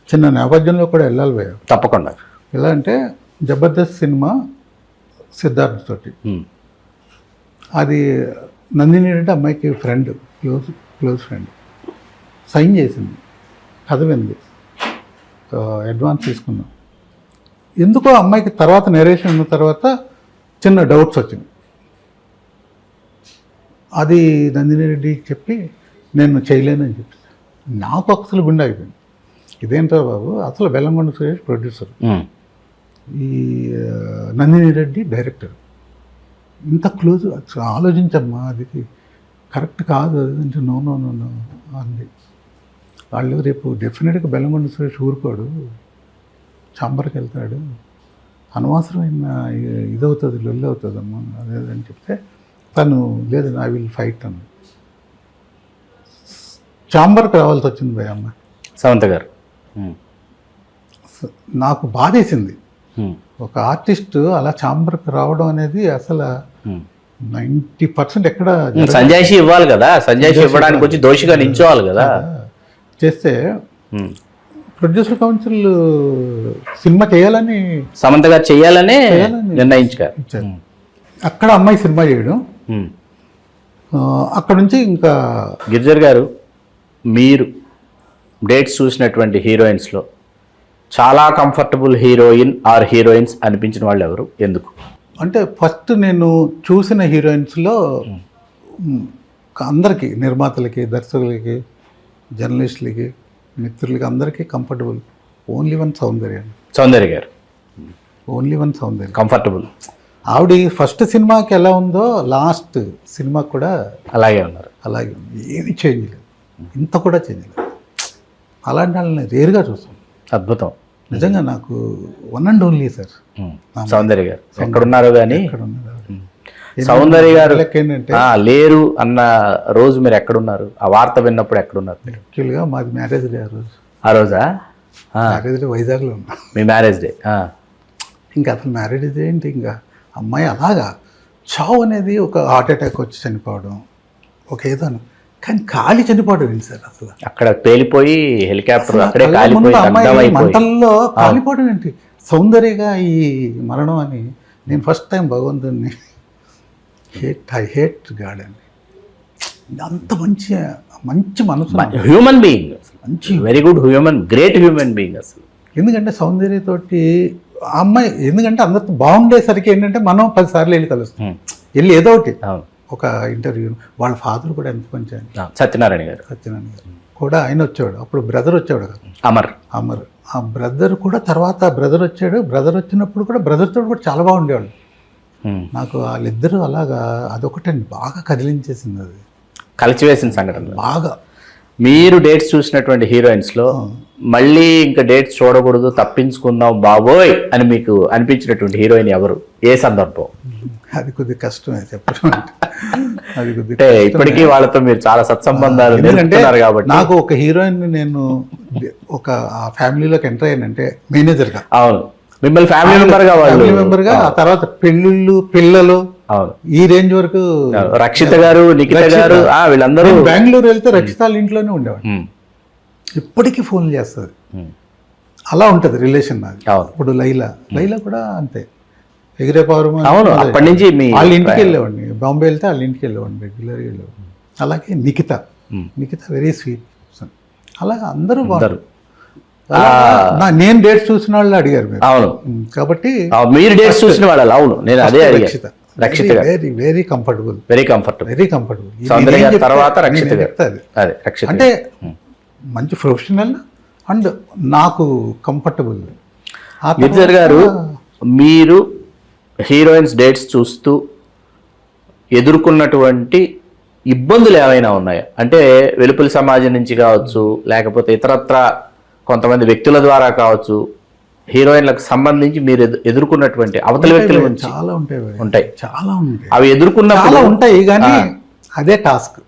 చిన్న నేపథ్యంలో కూడా వెళ్ళాలి భయ్య, తప్పకుండా. ఎలా అంటే జబర్దస్త్ సినిమా సిద్ధార్థ్ తోటి, అది నందిని అంటే అమ్మాయికి ఫ్రెండ్, క్లోజ్ ఫ్రెండ్, సైన్ చేసింది, చదివింది, అడ్వాన్స్ తీసుకున్నాం. ఎందుకో అమ్మాయికి తర్వాత నెరేషన్ ఉన్న తర్వాత చిన్న డౌట్స్ వచ్చింది. అది నందిని రెడ్డికి చెప్పి నేను చేయలేనని చెప్పి నాకు అసలు గుండె అయిపోయింది. ఇదేంటో బాబు, అసలు బెల్లంకొండ సురేష్ ప్రొడ్యూసర్, ఈ నందిని రెడ్డి డైరెక్టర్, ఇంత క్లోజ్, ఆలోచించమ్మా అది కరెక్ట్ కాదు అంటే నో నో నో నో అంది. వాళ్ళు రేపు డెఫినెట్గా బెల్లంకొండ సురేష్ ఊరుకోడు, చాంబర్కి వెళ్తాడు, అనవసరమైన ఇదవుతుంది, లొల్లి అవుతుందమ్మా అదేదని చెప్తే తను లేదు ఐ విల్ ఫైట్ అని చాంబర్కి రావాల్సి వచ్చింది భయ అమ్మ సమంత గారు. నాకు బాధేసింది. ఒక ఆర్టిస్ట్ అలా చాంబర్కి రావడం అనేది అసలు 90% ఎక్కడ సంజాయిషి ఇవ్వాలి కదా, సంజాయిషి ఇవ్వడానికి వచ్చి దోషిగా నించోవాలి కదా. చేస్తే ప్రొడ్యూసర్ కౌన్సిల్ సినిమా చేయాలని సమంత గారు చేయాలని నిర్ణయించారు. అక్కడ అమ్మాయి సినిమా చేయడం, అక్కడ నుంచి ఇంకా గిరిధర్ గారు మీరు డేట్స్ చూసినటువంటి హీరోయిన్స్లో చాలా కంఫర్టబుల్ హీరోయిన్ ఆర్ హీరోయిన్స్ అనిపించిన వాళ్ళు ఎవరు, ఎందుకు? అంటే ఫస్ట్ నేను చూసిన హీరోయిన్స్లో అందరికీ, నిర్మాతలకి, దర్శకులకి, జర్నలిస్టులకి, మిత్రులకి అందరికీ కంఫర్టబుల్ ఓన్లీ వన్ సౌందర్య గారు ఓన్లీ వన్ సౌందర్య కంఫర్టబుల్. ఆవిడ ఫస్ట్ సినిమాకి ఎలా ఉందో లాస్ట్ సినిమాకి కూడా అలాగే ఉన్నారు. అలాగే ఉంది. ఏమీ చేంజ్ లేదు, ఇంత కూడా చేంజ్ లేదు. అలాంటి వాళ్ళని రేరుగా చూస్తాం. అద్భుతం నిజంగా నాకు వన్ అండ్ ఓన్లీ సార్ సౌందర్య గారు. ఎక్కడున్నారు కానీ ఎక్కడ ఉన్నారు సౌందర్య గారు ఏంటంటే లేరు అన్న రోజు మీరు ఎక్కడున్నారు? ఆ వార్త విన్నప్పుడు ఎక్కడున్నారు మీరు? యాక్చువల్గా మాది మ్యారేజ్ డే ఆ రోజు. ఆ రోజా? మ్యారేజ్ డే వైజాగ్లో ఉన్నా. మీ మ్యారేజ్ డే? ఇంకా అసలు మ్యారేజ్ డే ఏంటి, ఇంకా అమ్మాయి అలాగా చావు అనేది ఒక హార్ట్ అటాక్ వచ్చి చనిపోవడం, ఒక ఏదో కానీ ఖాళీ చనిపోవడం ఏంటి సార్ అసలు? అక్కడ పేలిపోయి హెలికాప్టర్ అక్కడే ముందు కాలిపోయి అమ్మాయి దగ్ధమైపోయి. మంటల్లో కాలిపోవడం ఏంటి, సౌందర్యగా ఈ మరణం అని నేను ఫస్ట్ టైం భగవంతుడిని ఐ హేట్ గాడ్ అండి. అంత మంచి మంచి మనసు, హ్యూమన్ బీయింగ్, మంచి very good human, great human being అసలు. ఎందుకంటే సౌందర్యతోటి ఆ అమ్మాయి, ఎందుకంటే అందరితో బాగుండేసరికి ఏంటంటే మనం 10 సార్లు వెళ్ళి కలుస్తాం, వెళ్ళి ఏదో ఒకటి ఒక ఇంటర్వ్యూ. వాళ్ళ ఫాదర్ కూడా ఎంత మంచి ఆయన, సత్యనారాయణ గారు కూడా ఆయన వచ్చేవాడు. అప్పుడు బ్రదర్ వచ్చేవాడు కదా, అమర్. ఆ బ్రదర్ కూడా తర్వాత బ్రదర్ వచ్చాడు. బ్రదర్ వచ్చినప్పుడు కూడా బ్రదర్తో కూడా చాలా బాగుండేవాళ్ళు. నాకు వాళ్ళిద్దరూ అలాగా అదొకటండి బాగా కదిలించేసింది, అది కలిసివేసిన సంఘటన బాగా. మీరు డేట్స్ చూసినటువంటి హీరోయిన్స్లో మళ్ళీ ఇంకా డేట్స్ చూడకూడదు, తప్పించుకుందాం బాబోయ్ అని మీకు అనిపించినటువంటి హీరోయిన్ ఎవరు, ఏ సందర్భం? అది కొద్దిగా కష్టమే చెప్పడం. అది అంటే ఇప్పటికీ వాళ్ళతో మీరు చాలా సత్సంబంధాలు నిలుపుతున్నారు కాబట్టి. నాకు ఒక హీరోయిన్ నేను ఒక ఫ్యామిలీలోకి ఎంటర్ అయ్యానంటే మేనేజర్గా. అవును, మిమ్మల్ని ఫ్యామిలీ మెంబర్గా ఆ తర్వాత పెళ్ళిళ్ళు, పిల్లలు, అవును, ఈ రేంజ్ వరకు. రక్షిత గారు, నిఖిత గారు, వీళ్ళందరూ. బెంగళూరు వెళ్తే రక్షితాల ఇంట్లోనే ఉండేవాడు. ఇప్పటికీ ఫోన్ చేస్తుంది. అలా ఉంటుంది రిలేషన్ నాది. ఇప్పుడు లైలా కూడా అంతే, ఎగిరే పౌరం. అవును, అప్పటి నుంచి వాళ్ళ ఇంటికి వెళ్ళేవాడిని. బాంబే వెళ్తే వాళ్ళ ఇంటికి వెళ్ళేవాడిని, రెగ్యులర్గా వెళ్ళేవాడిని. అలాగే నిఖిత వెరీ స్వీట్. అలా అందరూ బాగుంటారు. నేను డేట్స్ చూసిన వాళ్ళు అడిగారు మీరు. అవును, కాబట్టి మీరు డేట్స్ చూసిన వాళ్ళు. అవును, నేను అదే Rakshita very comfortable, very comfortable, very comfortable. Soundarya గారి తర్వాత రక్షిత అదే రక్షిత అంటే మంచి ప్రొఫెషనల్ అండ్ నాకు కంఫర్టబుల్. గిరిజర్ గారు, మీరు హీరోయిన్స్ డేట్స్ చూస్తూ ఎదుర్కొన్నటువంటి ఇబ్బందులు ఏమైనా ఉన్నాయా? అంటే వెలుపల సమాజం నుంచి కావచ్చు, లేకపోతే ఇతరత్ర కొంతమంది వ్యక్తుల ద్వారా కావచ్చు, హీరోయిన్లకు సంబంధించి మీరు ఎదుర్కొన్నటువంటి అవతల వ్యక్తుల నుంచి చాలా ఉంటాయి. చాలా ఉంటాయి. అవి ఎదుర్కొన్నప్పుడు ఉంటాయి, కానీ అదే టాస్క్.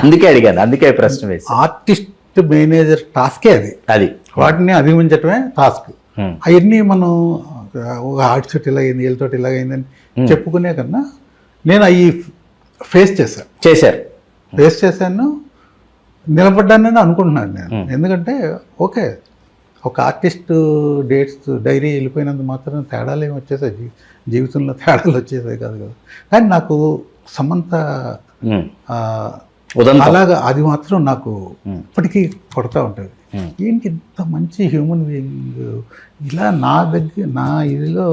అందుకే అడిగాను, అందుకే ప్రశ్న వేసి. ఆర్టిస్ట్ మేనేజర్ టాస్కే అది వాటిని అధిగమించటమే టాస్క్. అవన్నీ మనం ఒక ఆర్ట్ షూట్ ఇలాగైంది, వీళ్ళతోటి ఇలాగైందని చెప్పుకునే కన్నా నేను అవి ఫేస్ చేశాను, నిలబడ్డానని అనుకుంటున్నాను నేను. ఎందుకంటే ఓకే, ఒక ఆర్టిస్ట్ డేట్స్ డైరీ వెళ్ళిపోయినంత మాత్రం తేడాలు ఏమి వచ్చేసాయి, జీవితంలో తేడాలు వచ్చేసాయి కాదు కదా. కానీ నాకు సమంత అలాగా అది మాత్రం నాకు ఇప్పటికీ కొడతా ఉంటుంది. ఏంటి ఇంత మంచి హ్యూమన్ బీయింగ్ ఇలా నా ఇదిలో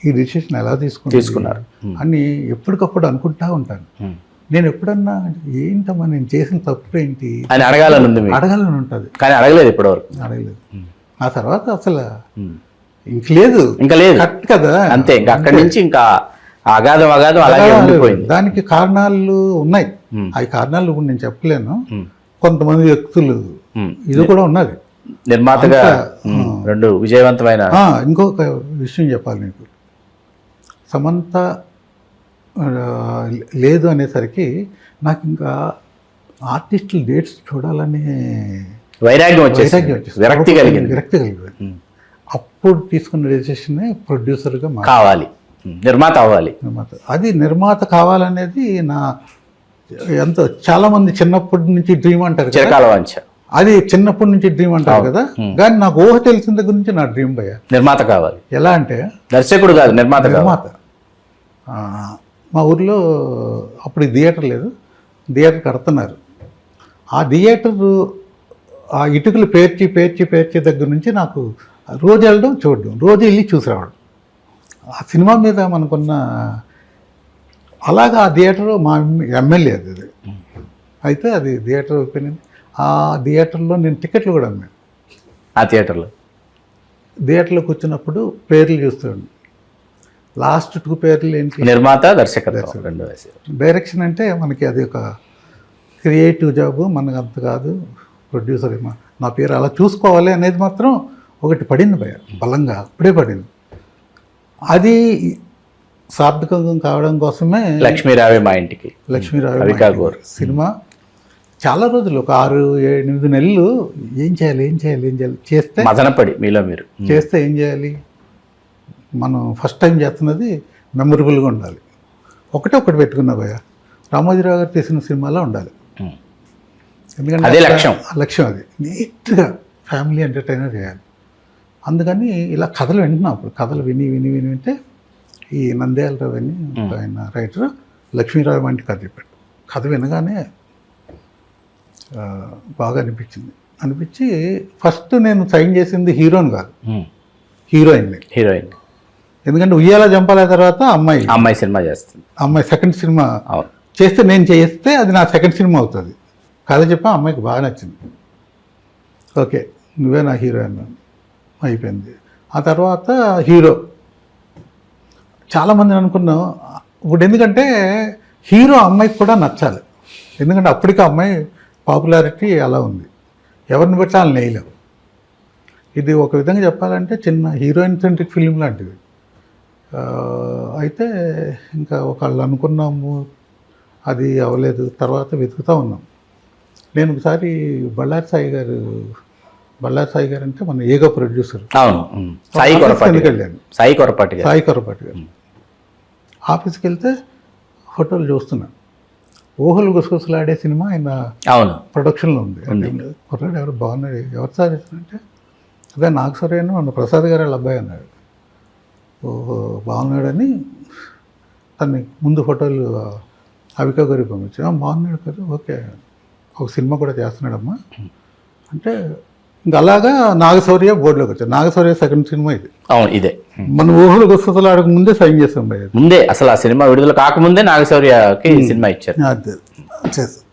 ఈ డిసిషన్ ఎలా తీసుకున్నారు అని ఎప్పటికప్పుడు అనుకుంటా ఉంటాను. నేను ఎప్పుడన్నా ఏంటమ్మా నేను చేసిన తప్పు ఏంటి అని అడగాలని ఉంటుంది, కానీ అడగలేదు, ఇప్పటివరకు అడగలేదు. ఆ తర్వాత అసలు ఇంకా లేదు కరెక్ట్ కదా, అంతే. ఇంకా అక్కడి నుంచి ఇంకా అగాధం అలాగే ఉండిపోయింది. దానికి కారణాలు ఉన్నాయి. ఆ కారణాలు ఇప్పుడు నేను చెప్పలేను. కొంతమంది వ్యక్తులు ఇది కూడా ఉన్నది. నిర్మాతగా రెండు విజయవంతమైన. ఇంకొక విషయం చెప్పాలి నీకు, సమంత లేదు అనేసరికి నాకు ఇంకా ఆర్టిస్టుల డేట్స్ చూడాలనే వైరాగ్యం వచ్చేసి విరక్తి కలిగింది. అప్పుడు తీసుకున్న డెసిషన్ ప్రొడ్యూసర్గా కావాలి, నిర్మాత అవ్వాలి. అది నిర్మాత కావాలనేది నా ఎంతో చాలా మంది చిన్నప్పటి నుంచి డ్రీమ్ అంటారు కదా, అది చిన్నప్పటి నుంచి డ్రీమ్ అంటారు కదా. కానీ నాకు ఊహ తెలిసిన దగ్గర నుంచి నా డ్రీమ్ భయ్య నిర్మాత కావాలి. ఎలా అంటే దర్శకుడు కాదు, నిర్మాత. మా ఊర్లో అప్పుడు థియేటర్ లేదు, థియేటర్ కడుతున్నారు. ఆ థియేటర్ ఆ ఇటుకలు పేర్చి దగ్గర నుంచి నాకు రోజు వెళ్ళడం చూడడం, రోజు వెళ్ళి చూసి రావడం. ఆ సినిమా మీద మనకున్న అలాగా ఆ థియేటర్ మా ఎమ్మెల్యే అది అయితే అది థియేటర్ ఓపెనింగ్. ఆ థియేటర్లో నేను టికెట్లు కూడా అమ్మాను. ఆ థియేటర్లో కూర్చున్నప్పుడు పేర్లు చూస్తాను. లాస్ట్ 2 పేర్లు ఏంటి? నిర్మాత, దర్శకత్వం. డైరెక్షన్ అంటే మనకి అది ఒక క్రియేటివ్ జాబ్, మనకు అంత కాదు. ప్రొడ్యూసర్ ఏమో నా పేరు అలా చూసుకోవాలి అనేది మాత్రం ఒకటి పడింది భయ, బలంగా అప్పుడే పడింది. అది సార్థకం కావడం కోసమే లక్ష్మీరావే మా ఇంటికి, లక్ష్మీరావే సినిమా చాలా రోజులు, ఒక 6-8 నెలలు ఏం చేయాలి చేస్తే మదనపడి మీలో మీరు చేస్తే ఏం చేయాలి, మనం ఫస్ట్ టైం చేస్తున్నది మెమొరబుల్గా ఉండాలి. ఒకటి పెట్టుకున్నా భయ, రామోజీరావు గారు తీసిన సినిమాలో ఉండాలి. ఎందుకంటే అదే లక్ష్యం అది నీట్గా ఫ్యామిలీ ఎంటర్టైనర్ చేయాలి. అందుకని ఇలా కథలు వింటున్నాం. అప్పుడు కథలు వింటే ఈ నంద్యాలరావు అని ఆయన రైటర్ లక్ష్మీరావు వంటి కథ చెప్పాడు. కథ వినగానే బాగా అనిపించి ఫస్ట్ నేను సైన్ చేసింది హీరోని కాదు, హీరోయిన్. ఎందుకంటే ఉయ్యాల జంపాల తర్వాత అమ్మాయి సినిమా చేస్తుంది. అమ్మాయి సెకండ్ సినిమా చేస్తే నేను చేస్తే అది నా సెకండ్ సినిమా అవుతుంది. కథ చెప్పా, అమ్మాయికి బాగా నచ్చింది. ఓకే నువ్వే నా హీరోయిన్ అయిపోయింది. ఆ తర్వాత హీరో చాలామంది అనుకున్నాం. ఇప్పుడు ఎందుకంటే హీరో అమ్మాయికి కూడా నచ్చాలి. ఎందుకంటే అప్పటికి అమ్మాయి పాపులారిటీ అలా ఉంది, ఎవరిని బట్టి వాళ్ళని నేయలేము. ఇది ఒక విధంగా చెప్పాలంటే చిన్న హీరోయిన్ సెంట్రిక్ ఫిలిం లాంటిది. అయితే ఇంకా ఒకళ్ళు అనుకున్నాము, అది అవ్వలేదు. తర్వాత వెతుకుతూ ఉన్నాం. నేను ఒకసారి బళ్ళారి సాయి గారు అంటే మన ఏగో ప్రొడ్యూసర్, సాయి కొరపాటి గారు ఆఫీస్కి వెళ్తే ఫోటోలు చూస్తున్నాను. ఊహలు గుసగుసలాడే సినిమా ఆయన ప్రొడక్షన్లో ఉంది. కుర్రాడు ఎవరు బాగున్నాడు, ఎవరు సార్ అంటే అదే నాకు సరైన మన ప్రసాద్ గారు వాళ్ళ అబ్బాయి అన్నాడు. ఓహో బాగున్నాడని తన్ని ముందు ఫోటోలు అవికా గారి పంపించా. బాగున్నాడు కదా, ఓకే ఒక సినిమా కూడా చేస్తున్నాడమ్మా అంటే ఇంకా అలాగా నాగశౌర్య బోర్డులోకి వచ్చారు. నాగశౌర్య సెకండ్ సినిమా ఇది. అవును ఇదే. మనం ఊహలు గుసగుసలాడక ముందే సైన్ చేస్తాం. ముందే అసలు ఆ సినిమా విడుదల కాకముందే నాగశౌర్యకి సినిమా ఇచ్చారు. అదే చేస్తాం.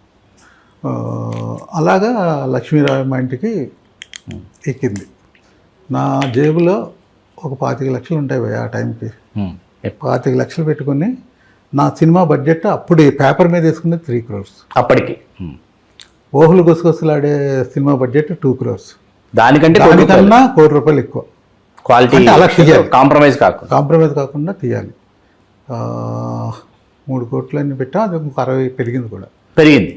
అలాగా లక్ష్మీరావు మా ఇంటికి ఎక్కింది. నా జేబులో ఒక 25 లక్షలు ఉంటాయి భయ ఆ టైంకి. 25 లక్షలు పెట్టుకుని నా సినిమా బడ్జెట్ అప్పుడు పేపర్ మీద వేసుకునేది 3 crores. అప్పటికి ఓహులు గుసగుసలాడే సినిమా బడ్జెట్ 2 crores. దానికన్నా ₹1 కోటి ఎక్కువ. క్వాలిటీ అలా తీయాలి, కాంప్రమైజ్ కాకుండా తీయాలి. 3 కోట్లన్నీ పెట్టా, అది 60 పెరిగింది కూడా. పెరిగింది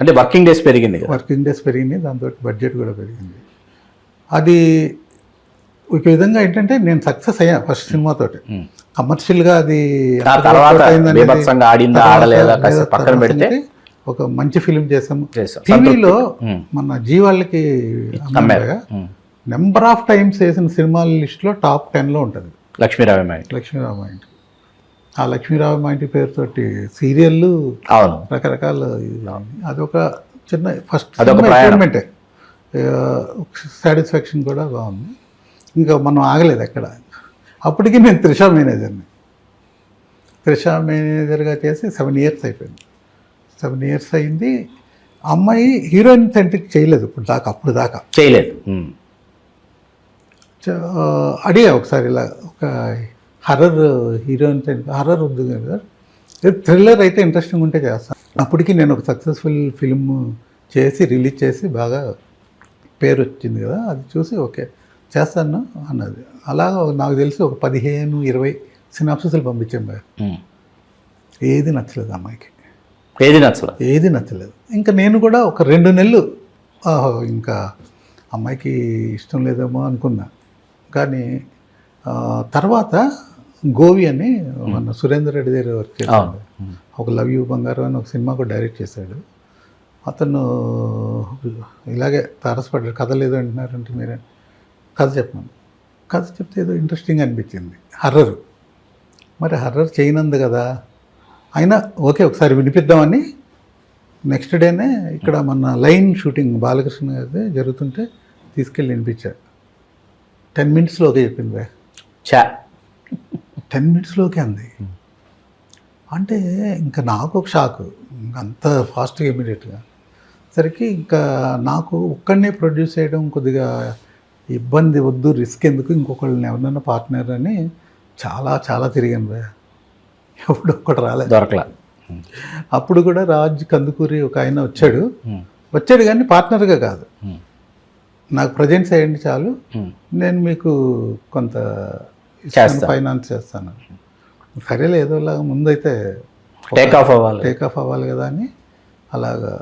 అంటే వర్కింగ్ డేస్ పెరిగింది, దాంతో బడ్జెట్ కూడా పెరిగింది. అది ఒక విధంగా ఏంటంటే నేను సక్సెస్ అయ్యా ఫస్ట్ సినిమాతోటి. కమర్షియల్గా అది ఒక మంచి ఫిలిం చేసాము. టీవీలో మన జీవాళ్ళకి నెంబర్ ఆఫ్ టైమ్స్ వేసిన సినిమాల లిస్టులో టాప్ 10లో ఉంటుంది లక్ష్మీరావు మా ఇంటి. ఆ లక్ష్మీరావు మా ఇంటి పేరుతోటి సీరియళ్ళు రకరకాల. అదొక చిన్న ఫస్ట్ ఎక్స్పెరిమెంటే, సాటిస్ఫాక్షన్ కూడా బాగుంది. ఇంకా మనం ఆగలేదు ఎక్కడ. అప్పటికి నేను త్రిషా మేనేజర్గా చేసి 7 years అయిపోయింది. 7 years అయింది. అమ్మాయి హీరోయిన్ సెంట్రిక్ చేయలేదు అప్పుడు దాకా చేయలేదు. అడిగా ఒకసారి ఇలా ఒక హర్రర్ హీరోయిన్ సెంట్రిక్, హర్రర్ వద్దు కదా, థ్రిల్లర్ అయితే ఇంట్రెస్టింగ్ ఉంటే చేస్తాను. అప్పటికి నేను ఒక సక్సెస్ఫుల్ ఫిల్మ్ చేసి రిలీజ్ చేసి బాగా పేరు వచ్చింది కదా, అది చూసి ఓకే చేస్తాను అన్నది. అలా నాకు తెలిసి ఒక 15-20 సినాప్సిస్లు పంపించాం బాగా. ఏది నచ్చలేదు అమ్మాయికి, ఏది నచ్చలేదు. ఇంకా నేను కూడా ఒక 2 నెలలు ఇంకా అమ్మాయికి ఇష్టం లేదేమో అనుకున్నా. కానీ తర్వాత గోవి అని మన సురేందర్ రెడ్డి దగ్గర వర్క్ చేశాడు. ఒక లవ్ యూ బంగారం అని ఒక సినిమా కూడా డైరెక్ట్ చేశాడు. అతను ఇలాగే తారసపడ్డాడు. కథ లేదు అంటున్నారంటే మీరే కథ చెప్పాను. కథ చెప్తే ఏదో ఇంట్రెస్టింగ్ అనిపించింది. హర్రర్, మరి హర్రర్ చేయనంది కదా అయినా ఓకే ఒకసారి వినిపిద్దామని నెక్స్ట్ డేనే ఇక్కడ మన లైన్ షూటింగ్ బాలకృష్ణ గారి జరుగుతుంటే తీసుకెళ్ళి వినిపించాడు. 10 minutesలో ఓకే చెప్పింది. 10 మినిట్స్లోకి అంది. అంటే ఇంకా నాకు ఒక షాక్, అంత ఫాస్ట్గా ఇమీడియట్గా సరికి ఇంకా నాకు ఒక్కడనే ప్రొడ్యూస్ చేయడం కొద్దిగా ఇబ్బంది, వద్దు రిస్క్ ఎందుకు, ఇంకొకళ్ళని ఎవరినైనా పార్ట్నర్ అని చాలా చాలా తిరిగాను భయ. ఎప్పుడు ఒక్కటి రాలేదు, దొరకలా. అప్పుడు కూడా రాజ్ కందుకూరి ఒక ఆయన వచ్చాడు కానీ పార్ట్నర్గా కాదు, నాకు ప్రజెంట్ చేయండి చాలు, నేను మీకు కొంత ఫైనాన్స్ చేస్తాను. సరేలే ఏదోలాగా ముందైతే టేక్ ఆఫ్ అవ్వాలి కదా అని అలాగా.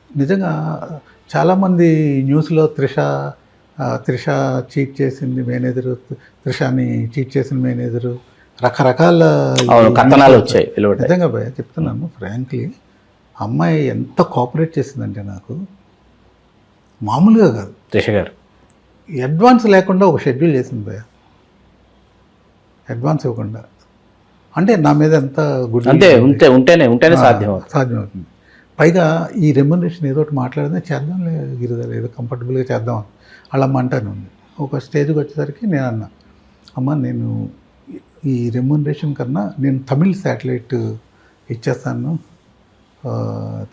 నిజంగా చాలామంది న్యూస్లో త్రిష చీట్ చేసింది మేనేజరు, త్రిషని చీట్ చేసిన మేనేజరు, రకరకాల కథనాలు వచ్చాయి. నిజంగా భయ చెప్తున్నాను ఫ్రాంక్లీ, అమ్మాయి ఎంత కోఆపరేట్ చేసిందంటే నాకు మామూలుగా కాదు. త్రిష గారు అడ్వాన్స్ లేకుండా ఒక షెడ్యూల్ చేసింది భయ, అడ్వాన్స్ ఇవ్వకుండా. అంటే నా మీద ఎంత గుడ్, ఉంటేనే సాధ్యమవుతుంది. పైగా ఈ రెమ్యునరేషన్ ఏదో ఒకటి మాట్లాడితే చేద్దాంలే గిరిధర్, ఏదో కంఫర్టబుల్గా చేద్దాం అలా అంటాను. ఒక స్టేజ్కి వచ్చేసరికి నేను అన్నా, అమ్మ నేను ఈ రెమ్యునరేషన్ కన్నా నేను తమిళ్ శాటిలైట్ ఇచ్చేస్తాను,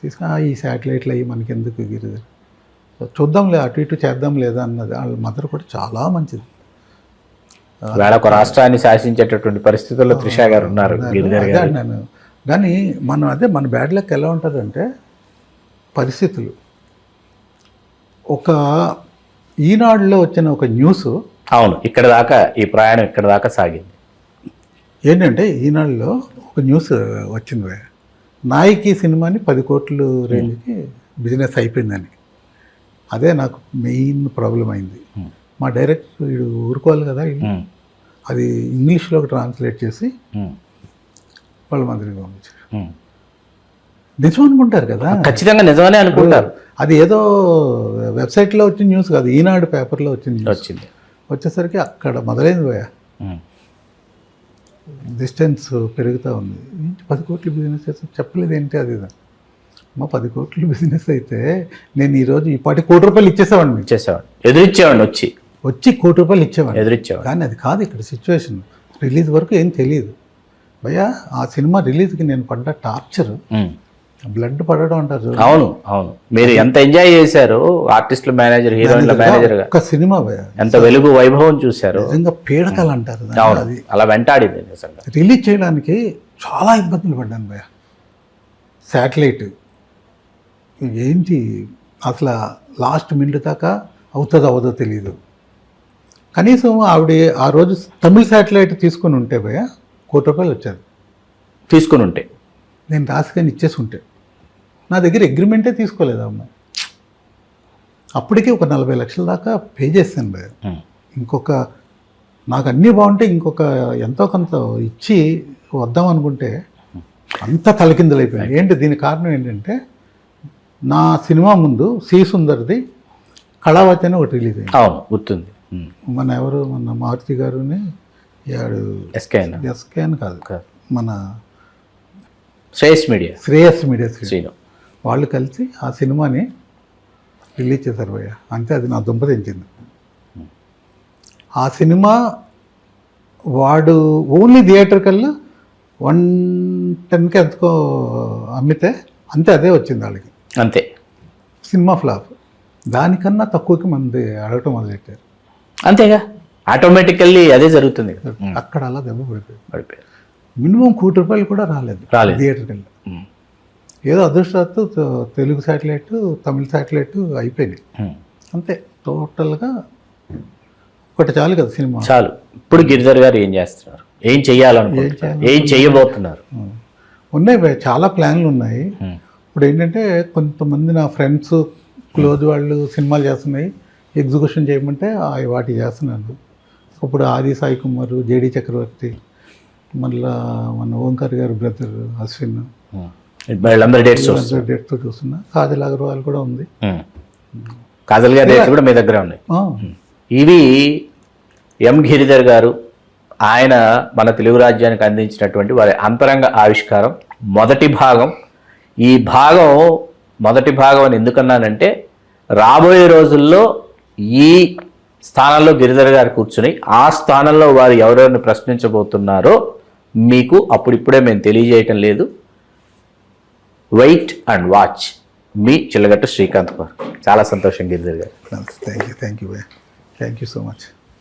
తీసుకుని ఈ శాటిలైట్లు అయ్యి మనకి ఎందుకు గిరిధర్, చూద్దాంలే అటు ఇటు చేద్దాం లేదా అన్నది. వాళ్ళ మదర్ కూడా చాలా మంచిది. వేళ ఒక రాష్ట్రాన్ని శాసించేటటువంటి పరిస్థితుల్లో త్రిష గారు ఉన్నారు, గిరిధర్ గారు. నేను కానీ మన బ్యాడ్ లక్ ఎలా ఉంటుందంటే పరిస్థితులు. ఒక ఈనాడులో వచ్చిన ఒక న్యూస్, అవును, ఇక్కడ దాకా ఈ ప్రయాణం ఇక్కడ దాకా సాగింది. ఏంటంటే ఈనాడులో ఒక న్యూస్ వచ్చింది, నాయకి సినిమాని 10 కోట్ల రేంజ్కి బిజినెస్ అయిపోయిందని. అదే నాకు మెయిన్ ప్రాబ్లం అయింది. మా డైరెక్టర్ వీడు ఊరుకోవాలి కదా, అది ఇంగ్లీష్లోకి ట్రాన్స్లేట్ చేసి వాళ్ళ మంత్రికి పంపించారు. నిజం అనుకుంటారు కదా, ఖచ్చితంగా నిజమనే అనుకుంటారు. అది ఏదో వెబ్సైట్లో వచ్చిన న్యూస్ కాదు, ఈనాడు పేపర్లో వచ్చింది. వచ్చేసరికి అక్కడ మొదలైంది పోయా, డిస్టెన్స్ పెరుగుతూ ఉంది. 10 కోట్ల బిజినెస్ అయితే చెప్పలేదు ఏంటి అది. మా 10 కోట్ల బిజినెస్ అయితే నేను ఈరోజు ఈ పాటి ₹1 కోటి ఇచ్చేసేవాడిని, ఎదురిచ్చేవాడిని, వచ్చి ₹1 కోటి ఇచ్చేవాడిని, ఎదురిచ్చేవాడు. కానీ అది కాదు ఇక్కడ సిచ్యువేషన్. రిలీజ్ వరకు ఏం తెలియదు భయ్యా. ఆ సినిమా రిలీజ్కి నేను పడ్డ టార్చర్, బ్లడ్ పడడం అంటారు. అవును, మీరు ఎంత ఎంజాయ్ చేశారు, ఆర్టిస్టుల మేనేజర్, హీరోయిన్ల మేనేజర్ గా. ఒక సినిమా భయ్యా, ఎంత వెలుగు వైభవం చూశారు. నిజంగా పీడకలు అంటారు అది, అలా వెంటాడింది నిజంగా. రిలీజ్ చేయడానికి చాలా ఇబ్బందులు పడ్డాను భయ్యా. శాటిలైట్ ఏంటి అసలు లాస్ట్ మినిట్ దాకా అవుతుందో తెలియదు. కనీసం ఆవిడ ఆ రోజు తమిళ శాటిలైట్ తీసుకుని ఉంటే భయ్యా ₹1 కోటి వచ్చేది. తీసుకుని ఉంటే నేను రాసుకొని ఇచ్చేసి ఉంటే, నా దగ్గర అగ్రిమెంటే తీసుకోలేదు అమ్మాయి. అప్పటికే ఒక 40 లక్షల దాకా పే చేస్తాను భయ్యా. ఇంకొక నాకు అన్నీ బాగుంటే ఇంకొక ఎంతో కొంత ఇచ్చి వద్దాం అనుకుంటే అంతా తలకిందులైపోయింది. ఏంటి దీని కారణం ఏంటంటే, నా సినిమా ముందు సి సుందర్ది కళావతి అని ఒకటి రిలీజ్ అయింది. అవును, గుర్తుంది. మన మారుతి గారుని ఎస్కే అని కాదు, మన శ్రేయస్ మీడియా వాళ్ళు కలిసి ఆ సినిమాని రిలీజ్ చేశారు భయ్య. అంతే, అది నా దుంప తెంచింది. ఆ సినిమా వాడు ఓన్లీ థియేటర్ కల్లా 110కి ఎంతకో అమ్మితే అంతే, అదే వచ్చింది వాళ్ళకి, అంతే. Cinema flop. దానికన్నా తక్కువకి మంది అడగటం మొదలెట్టారు. అంతేగా, ఆటోమేటికల్లీ అదే జరుగుతుంది. అక్కడ అలా దెబ్బ పడిపోయారు. మినిమం ₹1 కోటి కూడా రాలేదు థియేటర్ కల్లా. ఏదో అదృష్టాత్తు తెలుగు శాటిలైట్, తమిళ శాటిలైట్ అయిపోయినాయి అంతే. టోటల్గా ఒకటి చాలు కదా సినిమా, చాలు. ఇప్పుడు గిరిధర్ గారు ఏం చేస్తున్నారు, ఏం చెయ్యాలనుకుంటున్నారు, ఏం చేయబోతున్నారు? ఉన్నాయి చాలా ప్లాన్లు ఉన్నాయి. ఇప్పుడు ఏంటంటే కొంతమంది నా ఫ్రెండ్స్ క్లోజ్ వాళ్ళు సినిమాలు చేస్తున్నాయి, ఎగ్జిక్యూషన్ చేయమంటే వాటి చేస్తున్నాను. ఇప్పుడు ఆది సాయి కుమార్, జేడి చక్రవర్తి, మళ్ళా మన ఓంకార్ గారు బ్రదర్ అశ్విన్, డేట్తో చూస్తున్నా. కాజల్ అగర్వాల్ కూడా ఉంది. కాజల్ గారి డేట్స్ కూడా మీ దగ్గర ఉన్నాయి. ఇవి గిరిధర్ గారు ఆయన మన తెలుగు రాజ్యానికి అందించినటువంటి వారి అంతరంగ ఆవిష్కారం మొదటి భాగం. ఈ భాగం మొదటి భాగం అని ఎందుకన్నానంటే, రాబోయే రోజుల్లో ఈ స్థానంలో గిరిధర్ గారు కూర్చుని ఆ స్థానంలో వారు ఎవరెవరిని ప్రశ్నించబోతున్నారో మీకు అప్పుడిప్పుడే మేము తెలియజేయటం లేదు. Wait and watch. మీ చిల్లగట్టు శ్రీకాంత్ కుమార్. చాలా సంతోషం గిరిధర్ గారు. Thank you so much.